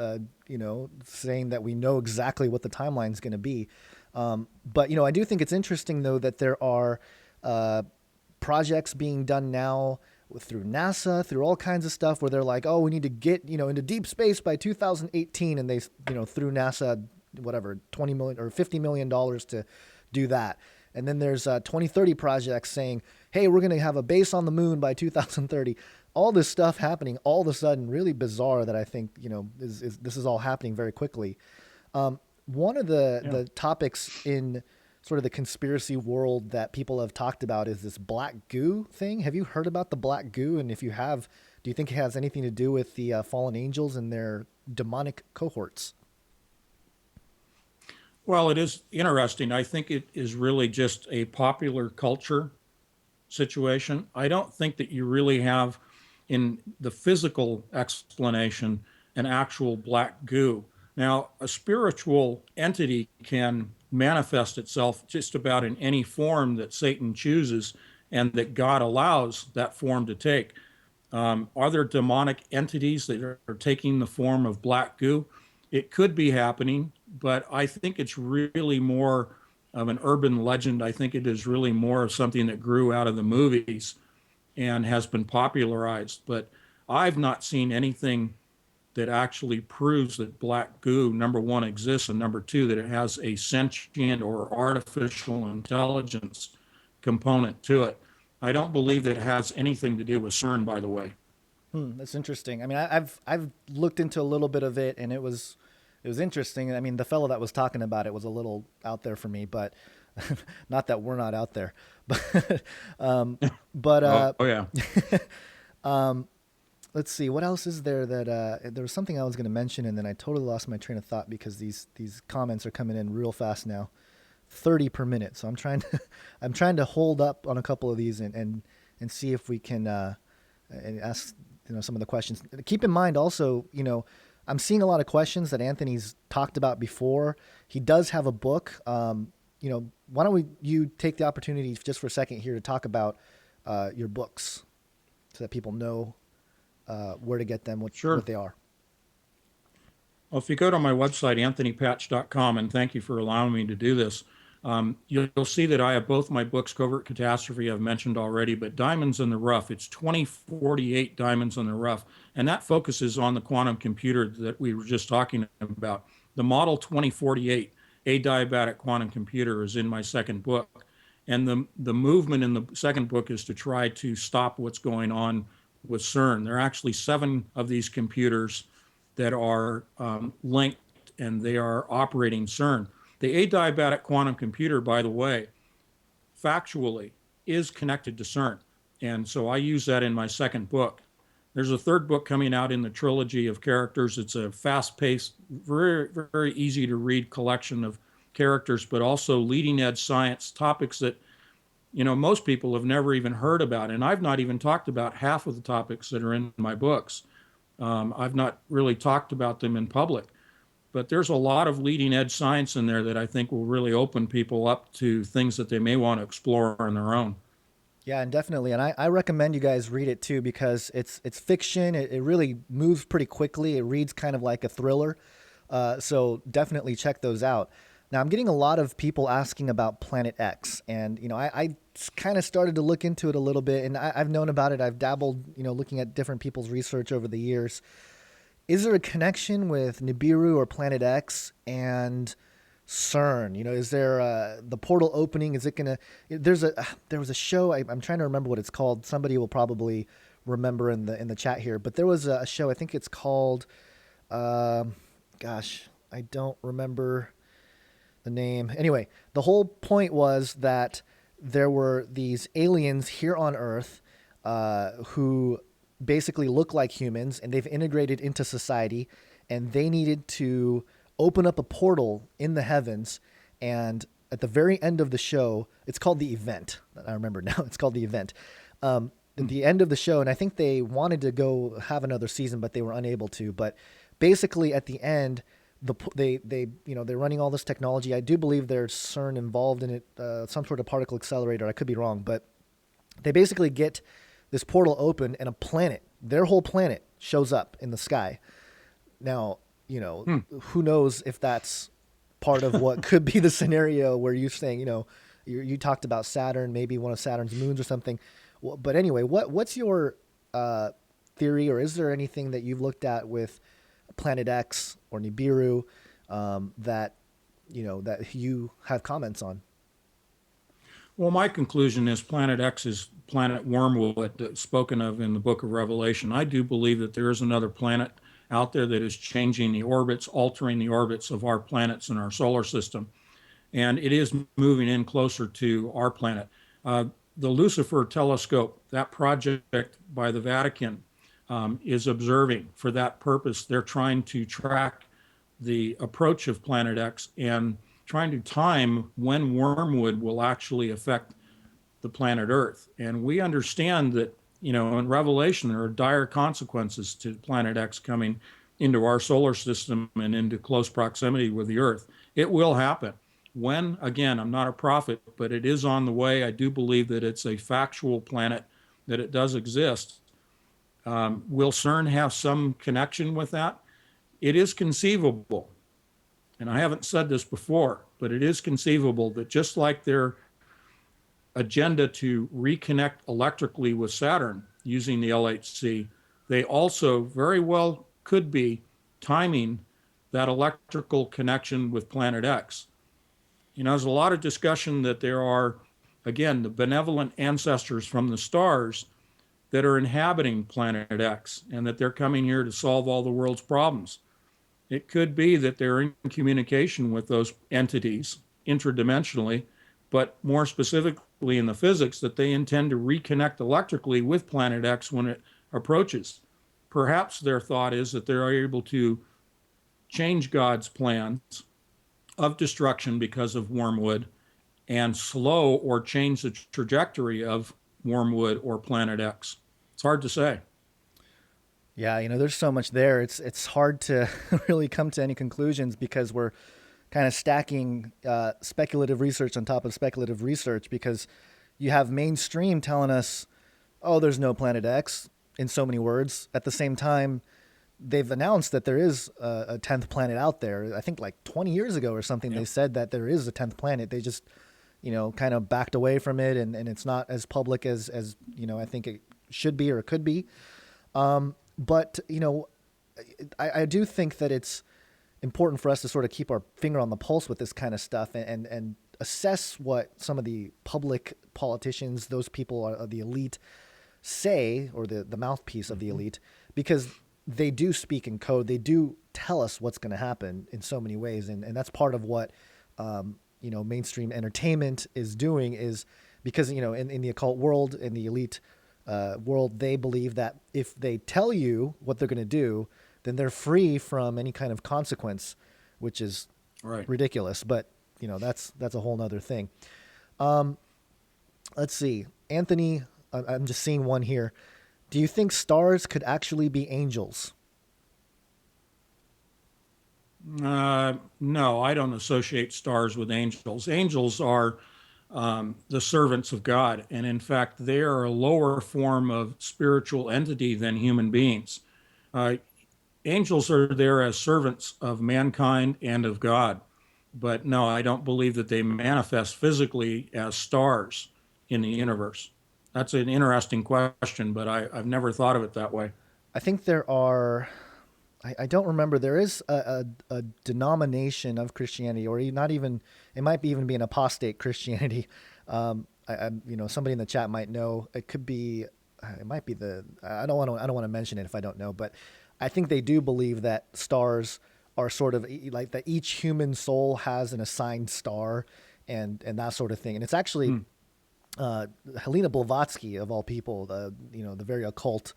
Saying that we know exactly what the timeline is going to be. But I do think it's interesting though that there are projects being done now through NASA, through all kinds of stuff where they're like, oh, we need to get, into deep space by 2018. And they, through NASA, whatever, 20 million or $50 million to do that. And then there's 2030 projects saying, hey, we're going to have a base on the moon by 2030. All this stuff happening all of a sudden, really bizarre that I think, this is all happening very quickly. One of the topics in sort of the conspiracy world that people have talked about is this black goo thing. Have you heard about the black goo? And if you have, do you think it has anything to do with the fallen angels and their demonic cohorts? Well, it is interesting. I think it is really just a popular culture situation. I don't think that you really have in the physical explanation an actual black goo. Now, a spiritual entity can manifest itself just about in any form that Satan chooses and that God allows that form to take. Are there demonic entities that are taking the form of black goo? It could be happening, but I think it's really more of an urban legend. I think it is really more of something that grew out of the movies and has been popularized. But I've not seen anything that actually proves that black goo, number one, exists, and number two, that it has a sentient or artificial intelligence component to it. I don't believe that it has anything to do with CERN, by the way. That's interesting. I mean, I've looked into a little bit of it, and it was interesting. I mean, the fellow that was talking about it was a little out there for me, but not that we're not out there. But oh yeah. Let's see, what else is there that there was something I was going to mention, and then I totally lost my train of thought because these comments are coming in real fast now, 30 per minute. So I'm trying to hold up on a couple of these and see if we can and ask some of the questions. Keep in mind also, I'm seeing a lot of questions that Anthony's talked about before. He does have a book. Why don't you take the opportunity just for a second here to talk about your books so that people know where to get them, what they are. Well, if you go to my website, anthonypatch.com, and thank you for allowing me to do this, you'll see that I have both my books, Covert Catastrophe, I've mentioned already, but Diamonds in the Rough. It's 2048 Diamonds in the Rough, and that focuses on the quantum computer that we were just talking about. The Model 2048, adiabatic quantum computer, is in my second book. And the movement in the second book is to try to stop what's going on with CERN. There are actually 7 of these computers that are linked, and they are operating CERN. The adiabatic quantum computer, by the way, factually is connected to CERN. And so I use that in my second book. There's a third book coming out in the trilogy of characters. It's a fast-paced, very, very easy to read collection of characters, but also leading edge science topics that most people have never even heard about. And I've not even talked about half of the topics that are in my books. I've not really talked about them in public. But there's a lot of leading edge science in there that I think will really open people up to things that they may want to explore on their own. Yeah, and definitely. And I recommend you guys read it too, because it's fiction. It really moves pretty quickly. It reads kind of like a thriller. So definitely check those out. Now, I'm getting a lot of people asking about Planet X, and I kind of started to look into it a little bit, and I've known about it. I've dabbled, looking at different people's research over the years. Is there a connection with Nibiru or Planet X and CERN? Is there the portal opening? Is it gonna? There was a show. I'm trying to remember what it's called. Somebody will probably remember in the chat here. But there was a show. I think it's called. I don't remember the name. Anyway, the whole point was that there were these aliens here on Earth who basically look like humans, and they've integrated into society, and they needed to open up a portal in the heavens. And at the very end of the show, it's called The Event. I remember now. It's called The Event. At the end of the show, and I think they wanted to go have another season, but they were unable to. But basically, at the end, they they're running all this technology. I do believe there's CERN involved in it, some sort of particle accelerator. I could be wrong, but they basically get this portal open and a planet, their whole planet, shows up in the sky. Now, who knows if that's part of what could be the scenario where you're saying, you talked about Saturn, maybe one of Saturn's moons or something. Well, but anyway, what's your theory, or is there anything that you've looked at with Planet X or Nibiru that you have comments on? Well, my conclusion is Planet X is planet Wormwood, spoken of in the book of Revelation. I do believe that there is another planet out there that is changing the orbits, altering the orbits of our planets in our solar system. And it is moving in closer to our planet. The Lucifer telescope, that project by the Vatican, is observing for that purpose. They're trying to track the approach of Planet X and trying to time when wormwood will actually affect the planet Earth. And we understand that, in Revelation, there are dire consequences to Planet X coming into our solar system and into close proximity with the Earth. It will happen. When, again, I'm not a prophet, but it is on the way. I do believe that it's a factual planet, that it does exist. Will CERN have some connection with that? It is conceivable, and I haven't said this before, but it is conceivable that just like their agenda to reconnect electrically with Saturn using the LHC, they also very well could be timing that electrical connection with Planet X. There's a lot of discussion that there are, again, the benevolent ancestors from the stars that are inhabiting Planet X and that they're coming here to solve all the world's problems. It could be that they're in communication with those entities intradimensionally, but more specifically in the physics, that they intend to reconnect electrically with Planet X when it approaches. Perhaps their thought is that they're able to change God's plans of destruction because of wormwood and slow or change the trajectory of wormwood or Planet X. It's hard to say. Yeah, there's so much there. It's hard to really come to any conclusions because we're kind of stacking speculative research on top of speculative research, because you have mainstream telling us, oh, there's no Planet X, in so many words. At the same time, they've announced that there is a 10th planet out there. I think like 20 years ago or something, They said that there is a 10th planet. They just, kind of backed away from it, and it's not as public as I think it should be or it could be. But, I do think that it's important for us to sort of keep our finger on the pulse with this kind of stuff and assess what some of the public politicians, those people are the elite, say, or the mouthpiece of the elite, because they do speak in code. They do tell us what's going to happen in so many ways. And that's part of what, mainstream entertainment is doing, is because, in the occult world, in the elite world, they believe that if they tell you what they're going to do, then they're free from any kind of consequence, which is ridiculous. But, that's a whole nother thing. Let's see. Anthony, I'm just seeing one here. Do you think stars could actually be angels? No, I don't associate stars with angels. Angels are the servants of God. And in fact, they are a lower form of spiritual entity than human beings. Angels are there as servants of mankind and of God. But no, I don't believe that they manifest physically as stars in the universe. That's an interesting question, but I've never thought of it that way. I think there are, I don't remember, there is a denomination of Christianity, or not even, it might even be an apostate Christianity. Somebody in the chat might know. It could be, it might be I don't want to mention it if I don't know, but I think they do believe that stars are sort of like that each human soul has an assigned star and that sort of thing. And it's actually, Helena Blavatsky, of all people, the very occult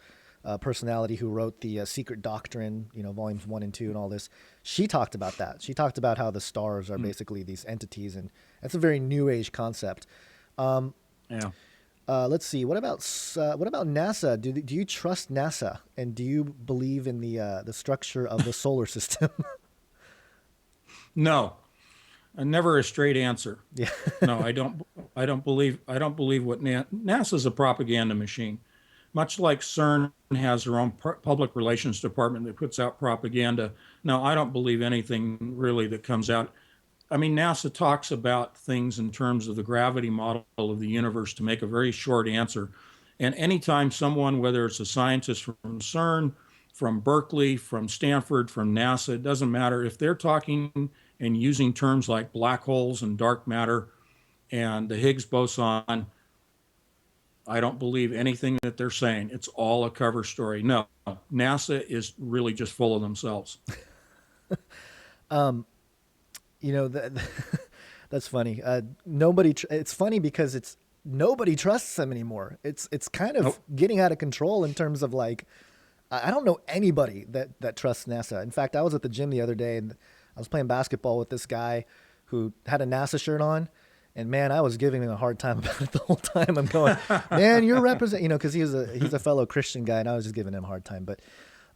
personality who wrote the Secret Doctrine, volumes 1 and 2 and all this. She talked about that. She talked about how the stars are basically these entities, and that's a very new age concept. Yeah. Let's see. What about NASA? Do you trust NASA, and do you believe in the structure of the solar system? No, never a straight answer. Yeah. No, I don't. I don't believe what NASA's a propaganda machine. Much like CERN has their own public relations department that puts out propaganda. No, I don't believe anything really that comes out. I mean, NASA talks about things in terms of the gravity model of the universe to make a very short answer. And anytime someone, whether it's a scientist from CERN, from Berkeley, from Stanford, from NASA, it doesn't matter, if they're talking and using terms like black holes and dark matter and the Higgs boson, I don't believe anything that they're saying. It's all a cover story. No, NASA is really just full of themselves. You know, that's funny. Nobody. It's funny because it's nobody trusts them anymore. It's kind of Nope. getting out of control in terms of like I don't know anybody that trusts NASA. In fact, I was at the gym the other day and I was playing basketball with this guy who had a NASA shirt on. And man, I was giving him a hard time about it the whole time. I'm going, man, you're representing, because he's a fellow Christian guy, and I was just giving him a hard time. But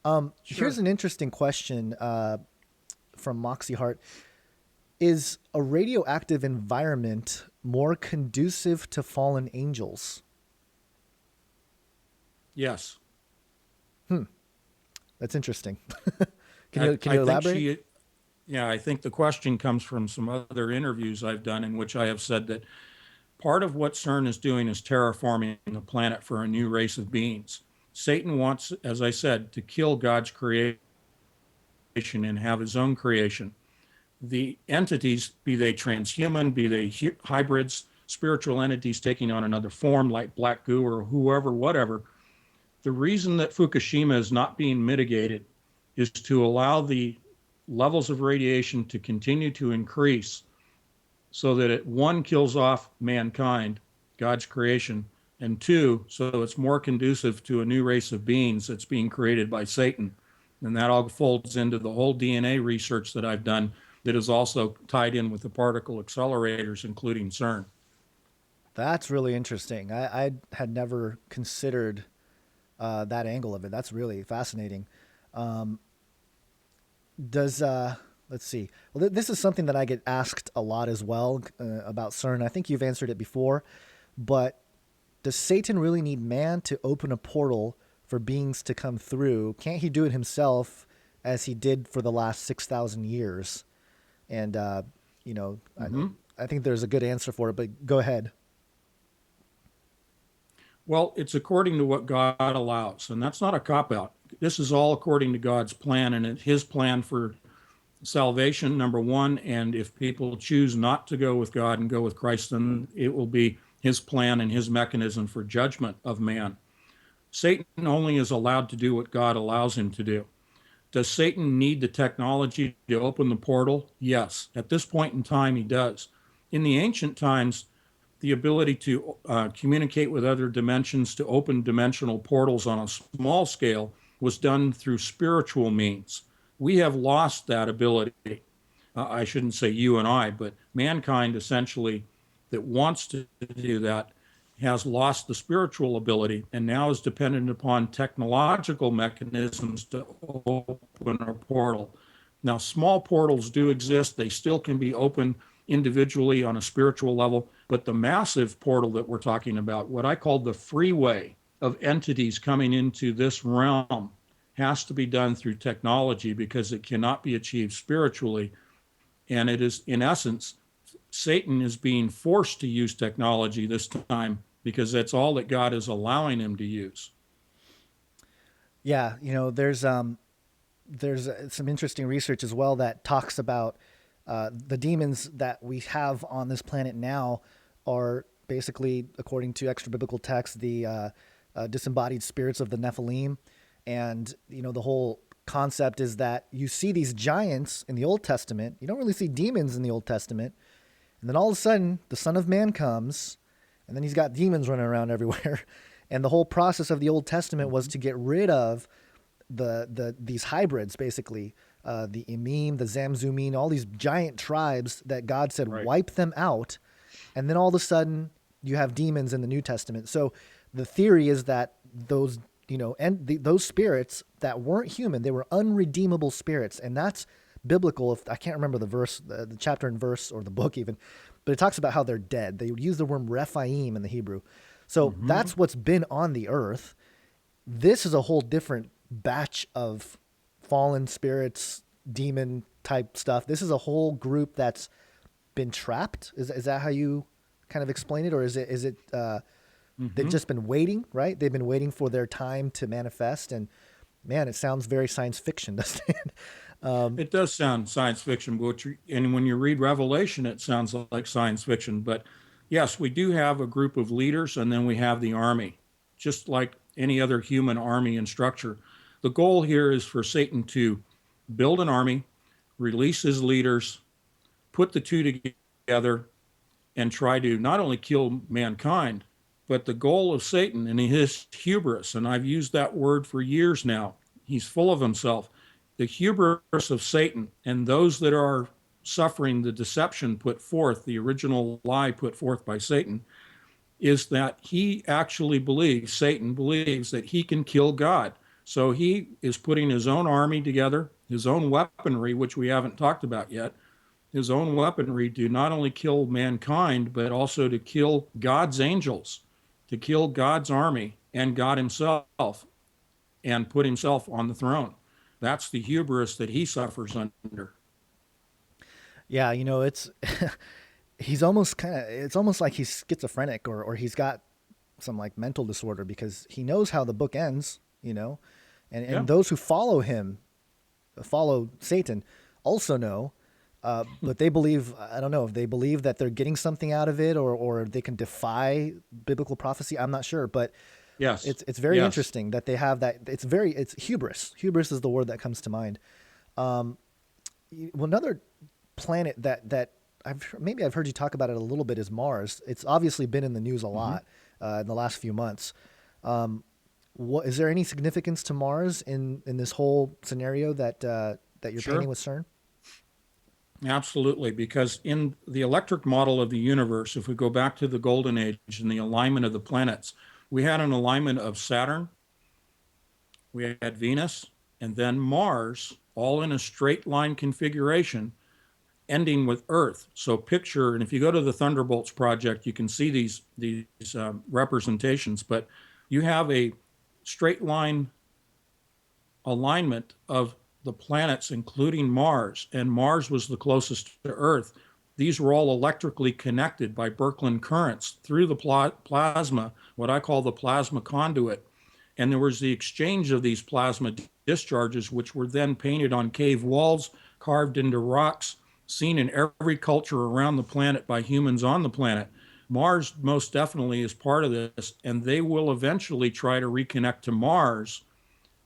Sure. here's an interesting question from Moxie Hart: is a radioactive environment more conducive to fallen angels? Yes. That's interesting. I Can you think elaborate? yeah, I think the question comes from some other interviews I've done in which I have said that part of what CERN is doing is terraforming the planet for a new race of beings. Satan wants, as I said, to kill God's creation and have his own creation. The entities, be they transhuman, be they hybrids, spiritual entities taking on another form like black goo or whoever, whatever, the reason that Fukushima is not being mitigated is to allow the levels of radiation to continue to increase so that it, one, kills off mankind, God's creation, and two, so it's more conducive to a new race of beings that's being created by Satan. And that all folds into the whole DNA research that I've done that is also tied in with the particle accelerators, including CERN. That's really interesting. I had never considered that angle of it. That's really fascinating. Does let's see. Well, this is something that I get asked a lot as well about CERN. I think you've answered it before, but does Satan really need man to open a portal for beings to come through? Can't he do it himself, as he did for the last 6,000 years? And Mm-hmm. I think there's a good answer for it. But go ahead. Well, it's according to what God allows, and that's not a cop out. This is all according to God's plan, and it's his plan for salvation, number one. And if people choose not to go with God and go with Christ, then it will be his plan and his mechanism for judgment of man. Satan only is allowed to do what God allows him to do. Does Satan need the technology to open the portal? Yes. At this point in time, he does. In the ancient times, the ability to communicate with other dimensions, to open dimensional portals on a small scale, was done through spiritual means. We have lost that ability. I shouldn't say you and I, but mankind essentially that wants to do that has lost the spiritual ability and now is dependent upon technological mechanisms to open a portal. Now, small portals do exist. They still can be opened individually on a spiritual level, but the massive portal that we're talking about, what I call the freeway of entities coming into this realm, has to be done through technology because it cannot be achieved spiritually. And it is, in essence, Satan is being forced to use technology this time because that's all that God is allowing him to use. Yeah, there's some interesting research as well that talks about the demons that we have on this planet now are basically, according to extra biblical texts, the disembodied spirits of the Nephilim. And, the whole concept is that you see these giants in the Old Testament. You don't really see demons in the Old Testament. And then all of a sudden, the Son of Man comes, and then he's got demons running around everywhere. And the whole process of the Old Testament was to get rid of these hybrids, basically, the Emim, the Zamzummim, all these giant tribes that God said Right. wipe them out, and then all of a sudden you have demons in the New Testament. So the theory is that those those spirits that weren't human, they were unredeemable spirits, and that's biblical. If I can't remember the verse, the chapter and verse, or the book even, but it talks about how they're dead. They would use the word Rephaim in the Hebrew. So Hmm. that's what's been on the earth. This is a whole different batch of fallen spirits, demon type stuff. This is a whole group that's been trapped. Is that how you kind of explain it, or is it they've Hmm. just been waiting, right? They've been waiting for their time to manifest, and man, it sounds very science fiction, doesn't it? It does sound science fiction, and when you read Revelation, it sounds like science fiction. But yes, we do have a group of leaders, and then we have the army, just like any other human army and structure. The goal here is for Satan to build an army, release his leaders, put the two together, and try to not only kill mankind, but the goal of Satan and his hubris, and I've used that word for years now, he's full of himself. The hubris of Satan and those that are suffering the deception put forth, the original lie put forth by Satan, is that he actually believes, Satan believes, that he can kill God. So he is putting his own army together, his own weaponry, which we haven't talked about yet, his own weaponry to not only kill mankind, but also to kill God's angels, to kill God's army and God himself, and put himself on the throne. That's the hubris that he suffers under. Yeah, it's he's almost kind of it's almost like he's schizophrenic, or he's got some like mental disorder, because he knows how the book ends, Yeah. and those who follow him, follow Satan, also know. But they believe, I don't know if they believe that they're getting something out of it, or they can defy biblical prophecy. I'm not sure, but Yes. it's very Yes. interesting that they have that. It's hubris. Hubris is the word that comes to mind. Well, another planet that maybe I've heard you talk about it a little bit is Mars. It's obviously been in the news a Mm-hmm. lot in the last few months. What is there any significance to Mars in this whole scenario that you're painting Sure. with CERN? Absolutely. Because in the electric model of the universe, if we go back to the golden age and the alignment of the planets, we had an alignment of Saturn, we had Venus, and then Mars, all in a straight line configuration, ending with Earth. So picture, and if you go to the Thunderbolts project, you can see these representations. But you have a straight line alignment of the planets, including Mars, and Mars was the closest to Earth. These were all electrically connected by Birkeland currents through the plasma, what I call the plasma conduit. And there was the exchange of these plasma discharges, which were then painted on cave walls, carved into rocks, seen in every culture around the planet by humans on the planet. Mars most definitely is part of this, and they will eventually try to reconnect to Mars.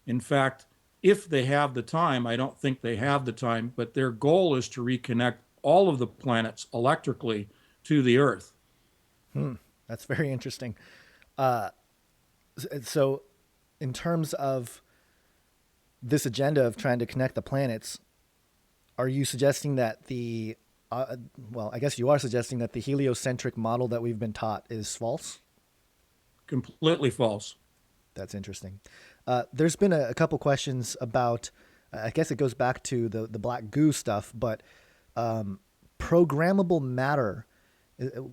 In fact, if they have the time, I don't think they have the time, but their goal is to reconnect all of the planets electrically to the Earth. That's very interesting. So, in terms of this agenda of trying to connect the planets, are you suggesting that well, I guess you are suggesting that the heliocentric model that we've been taught is false? Completely false. That's interesting. There's been a couple questions about, I guess it goes back to the black goo stuff, but programmable matter.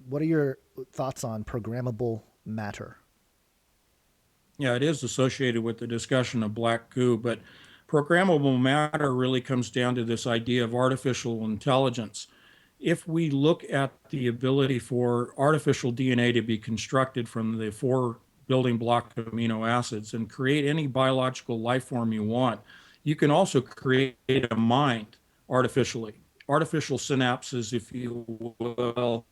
What are your thoughts on programmable matter? Yeah, it is associated with the discussion of black goo, but programmable matter really comes down to this idea of artificial intelligence. If we look at the ability for artificial DNA to be constructed from the four building block amino acids and create any biological life form you want, you can also create a mind artificially, artificial synapses, if you will,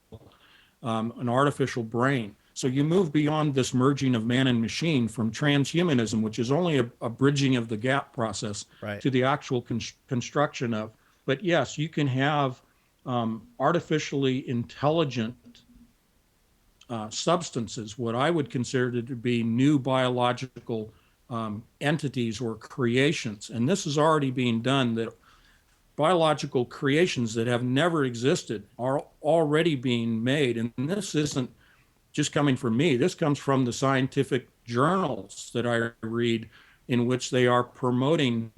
an artificial brain. So you move beyond this merging of man and machine from transhumanism, which is only a bridging of the gap process, Right. to the actual construction of. But yes, you can have artificially intelligent substances, what I would consider to be new biological entities or creations. And this is already being done, that biological creations that have never existed are already being made. And this isn't just coming from me. This comes from the scientific journals that I read, in which they are promoting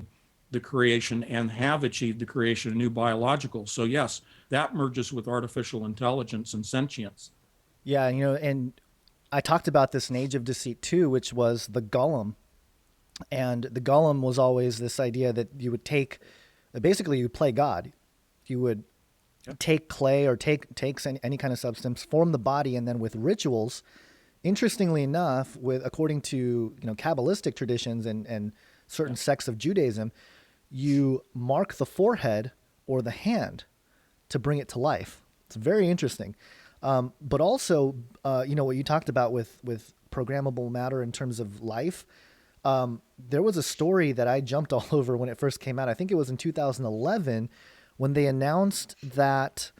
the creation and have achieved the creation of new biologicals. So yes, that merges with artificial intelligence and sentience. Yeah, and I talked about this in Age of Deceit too, which was the golem. And the golem was always this idea that you would take, basically, you play God. You would take clay or take any kind of substance, form the body, and then with rituals, interestingly enough, with according to Kabbalistic traditions and certain sects of Judaism, you mark the forehead or the hand to bring it to life. It's very interesting. But also, what you talked about with programmable matter in terms of life. There was a story that I jumped all over when it first came out. I think it was in 2011 when they announced that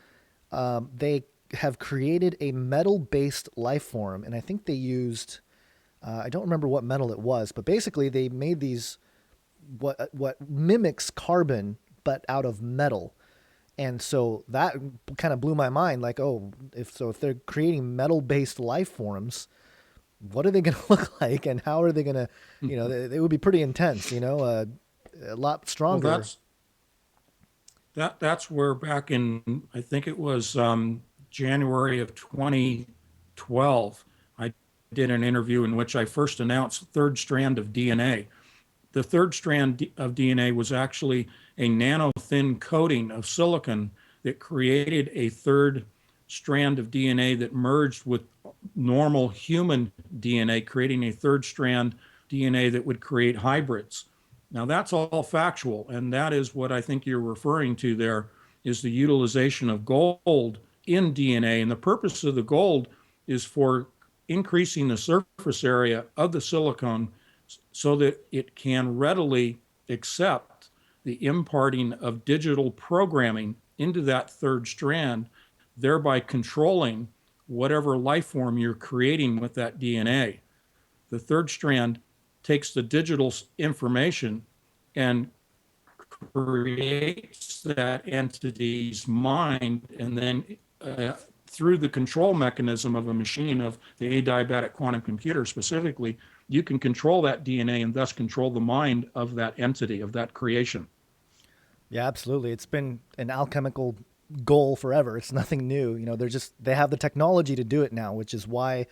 they have created a metal-based life form, and I think they used I don't remember what metal it was, but basically they made these what mimics carbon but out of metal. And so that kind of blew my mind. Like, oh, if they're creating metal-based life forms, what are they going to look like, and how are they going to, they would be pretty intense, a lot stronger. Well, that's where back in, I think it was January of 2012, I did an interview in which I first announced the third strand of DNA. The third strand of DNA was actually a nano-thin coating of silicon that created a third strand of DNA that merged with normal human DNA, creating a third strand DNA that would create hybrids. Now that's all factual, and that is what I think you're referring to there, is the utilization of gold in DNA. And the purpose of the gold is for increasing the surface area of the silicon so that it can readily accept the imparting of digital programming into that third strand, thereby controlling whatever life form you're creating with that DNA. The third strand takes the digital information and creates that entity's mind, and then through the control mechanism of a machine, of the adiabatic quantum computer specifically, you can control that DNA and thus control the mind of that entity, of that creation. Yeah, absolutely. It's been an alchemical goal forever. It's nothing new. They have the technology to do it now, which is why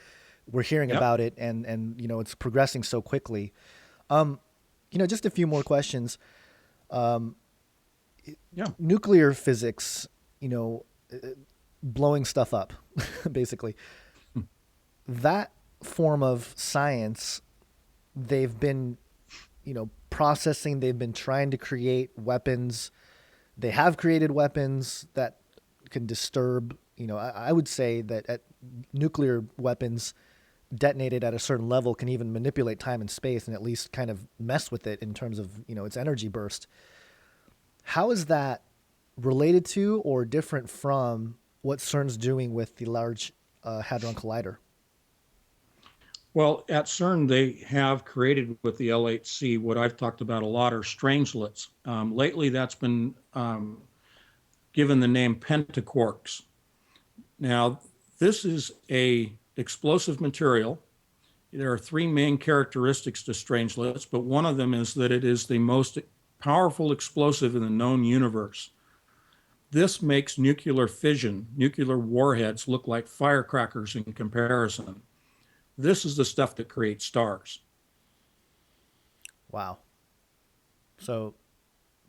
we're hearing about it, and it's progressing so quickly. Just a few more questions. Nuclear physics, blowing stuff up, basically. That form of science, they've been, processing, they've been trying to create weapons. They have created weapons that can disturb, I would say that nuclear weapons detonated at a certain level can even manipulate time and space and at least kind of mess with it in terms of, its energy burst. How is that related to or different from what CERN's doing with the Large Hadron Collider? Well, at CERN, they have created with the LHC what I've talked about a lot are strangelets. Lately, that's been given the name pentaquarks. Now, this is a explosive material. There are three main characteristics to strangelets, but one of them is that it is the most powerful explosive in the known universe. This makes nuclear fission, nuclear warheads, look like firecrackers in comparison. This is the stuff that creates stars. Wow. So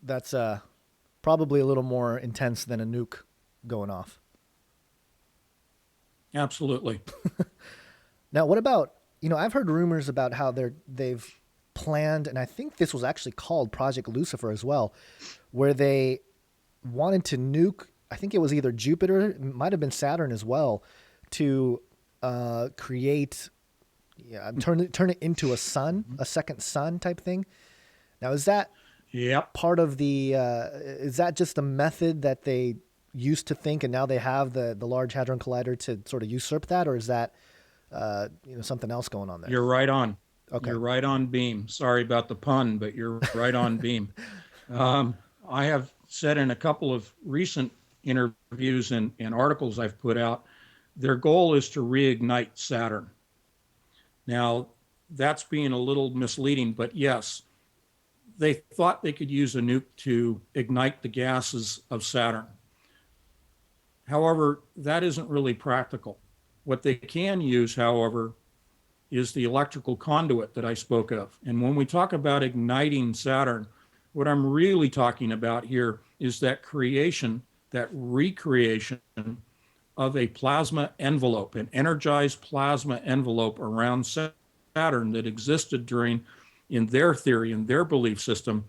that's probably a little more intense than a nuke going off. Absolutely. Now, what about, I've heard rumors about how they've planned, and I think this was actually called Project Lucifer as well, where they wanted to nuke, I think it was either Jupiter, it might have been Saturn as well, to create, turn it into a sun, a second sun type thing. Now, is that part of the, is that just a method that they used to think and now they have the Large Hadron Collider to sort of usurp that, or is that something else going on there? You're right on. Okay. You're right on beam. Sorry about the pun, but you're right on beam. I have said in a couple of recent interviews and articles I've put out, their goal is to reignite Saturn. Now, that's being a little misleading, but yes, they thought they could use a nuke to ignite the gases of Saturn. However, that isn't really practical. What they can use, however, is the electrical conduit that I spoke of. And when we talk about igniting Saturn, what I'm really talking about here is that creation, that recreation of a plasma envelope, an energized plasma envelope around Saturn that existed during, in their theory, in their belief system,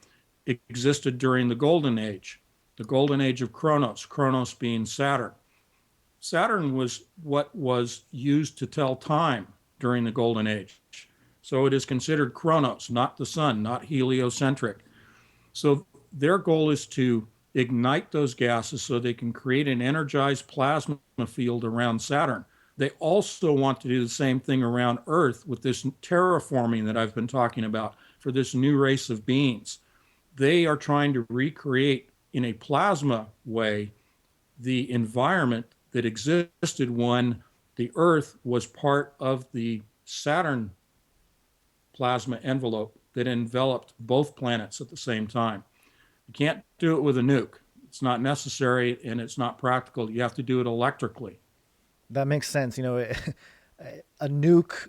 existed during the Golden Age of Kronos, Kronos being Saturn. Saturn was what was used to tell time during the Golden Age. So it is considered Kronos, not the sun, not heliocentric. So their goal is to ignite those gases so they can create an energized plasma field around Saturn. They also want to do the same thing around Earth with this terraforming that I've been talking about for this new race of beings. They are trying to recreate in a plasma way the environment that existed when the Earth was part of the Saturn plasma envelope that enveloped both planets at the same time. You can't do it with a nuke. It's not necessary and it's not practical. You have to do it electrically. That makes sense. You know, a nuke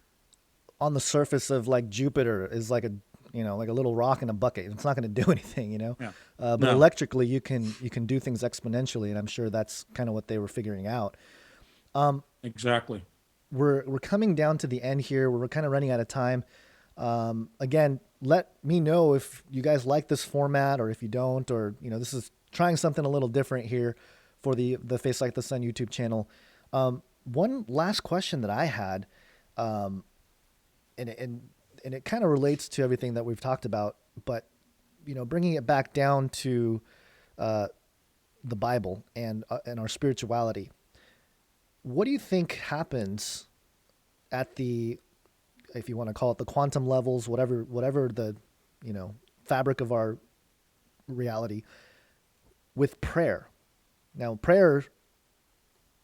on the surface of like Jupiter is like a, you know, like a little rock in a bucket. It's not going to do anything, you know. Yeah. But No. electrically, you can do things exponentially, and I'm sure that's kind of what they were figuring out. Exactly. We're coming down to the end here. We're kind of running out of time. Again, let me know if you guys like this format or if you don't, or, you know, this is trying something a little different here for the Face Like the Sun YouTube channel. One last question that I had, and it kind of relates to everything that we've talked about, but, you know, bringing it back down to the Bible and our spirituality. What do you think happens at the, if you want to call it the quantum levels, whatever the, you know, fabric of our reality, with prayer? Now, prayer,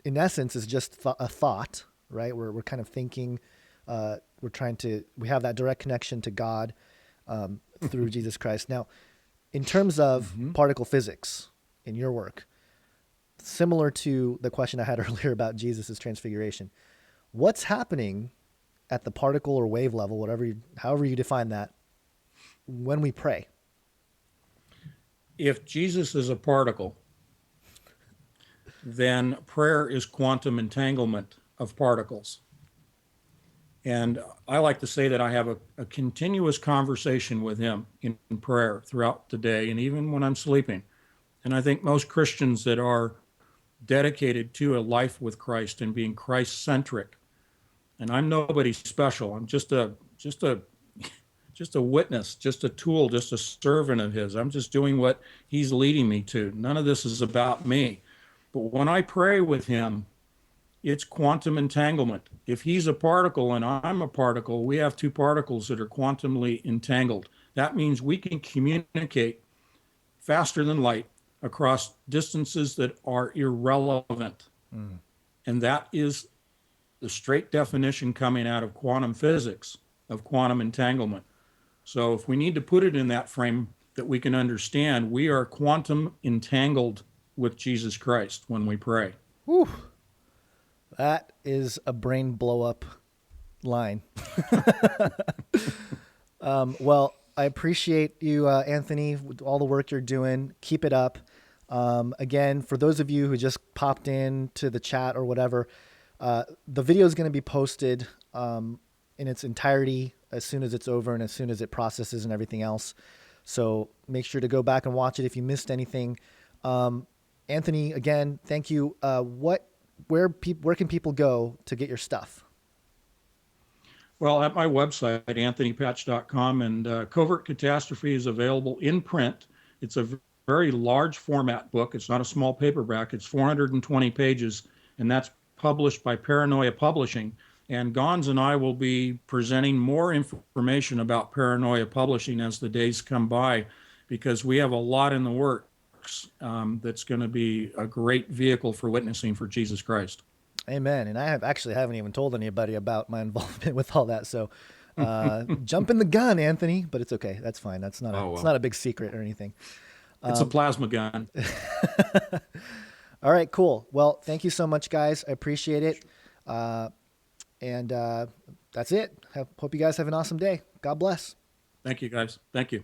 in essence, is just a thought, right? We're kind of thinking, we have that direct connection to God through Jesus Christ. Now, in terms of particle physics in your work, similar to the question I had earlier about Jesus' transfiguration, what's happening at the particle or wave level, however you define that, when we pray? If Jesus is a particle, then prayer is quantum entanglement of particles. And I like to say that I have a continuous conversation with him in prayer throughout the day and even when I'm sleeping. And I think most Christians that are dedicated to a life with Christ and being Christ-centric, and I'm nobody special. I'm just a witness, just a tool, just a servant of his. I'm just doing what he's leading me to. None of this is about me. But when I pray with him, it's quantum entanglement. If he's a particle and I'm a particle, we have two particles that are quantumly entangled. That means we can communicate faster than light across distances that are irrelevant. And that is the straight definition coming out of quantum physics of quantum entanglement. So if we need to put it in that frame that we can understand, we are quantum entangled with Jesus Christ when we pray. Whew. That is a brain blow up line. Well, I appreciate you, Anthony, with all the work you're doing. Keep it up. Again, for those of you who just popped in to the chat or whatever, the video is going to be posted in its entirety as soon as it's over and as soon as it processes and everything else. So make sure to go back and watch it if you missed anything. Anthony, again, thank you. Where can people go to get your stuff? Well, at my website, anthonypatch.com, and Covert Catastrophe is available in print. It's a very large format book. It's not a small paperback. It's 420 pages, and that's published by Paranoia Publishing. And Gons and I will be presenting more information about Paranoia Publishing as the days come by, because we have a lot in the works that's going to be a great vehicle for witnessing for Jesus Christ. Amen. And I haven't even told anybody about my involvement with all that. So Jumping the gun, Anthony, but it's okay. That's fine. That's not Oh, it's well. not a big secret or anything. It's a plasma gun. All right, cool. Well, thank you so much, guys. I appreciate it. And that's it. Hope you guys have an awesome day. God bless. Thank you, guys. Thank you.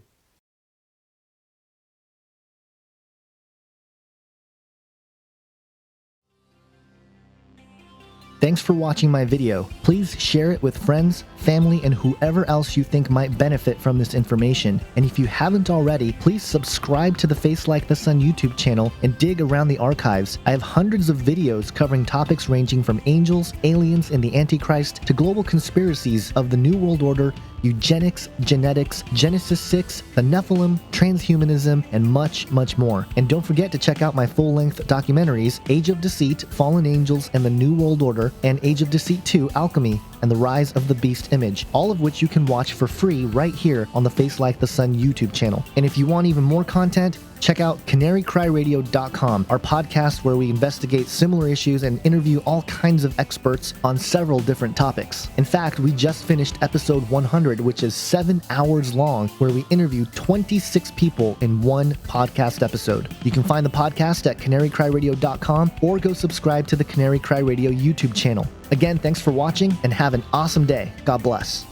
Thanks for watching my video. Please share it with friends, family, and whoever else you think might benefit from this information. And if you haven't already, please subscribe to the Face Like the Sun YouTube channel and dig around the archives. I have hundreds of videos covering topics ranging from angels, aliens, and the Antichrist to global conspiracies of the New World Order, eugenics, genetics, Genesis 6, the Nephilim, transhumanism, and much, much more. And don't forget to check out my full-length documentaries, Age of Deceit, Fallen Angels, and the New World Order, and Age of Deceit 2, Alchemy, and the Rise of the Beast Image, all of which you can watch for free right here on the Face Like the Sun YouTube channel. And if you want even more content, check out canarycryradio.com, our podcast where we investigate similar issues and interview all kinds of experts on several different topics. In fact, we just finished episode 100, which is 7 hours long, where we interview 26 people in one podcast episode. You can find the podcast at canarycryradio.com or go subscribe to the Canary Cry Radio YouTube channel. Again, thanks for watching and have an awesome day. God bless.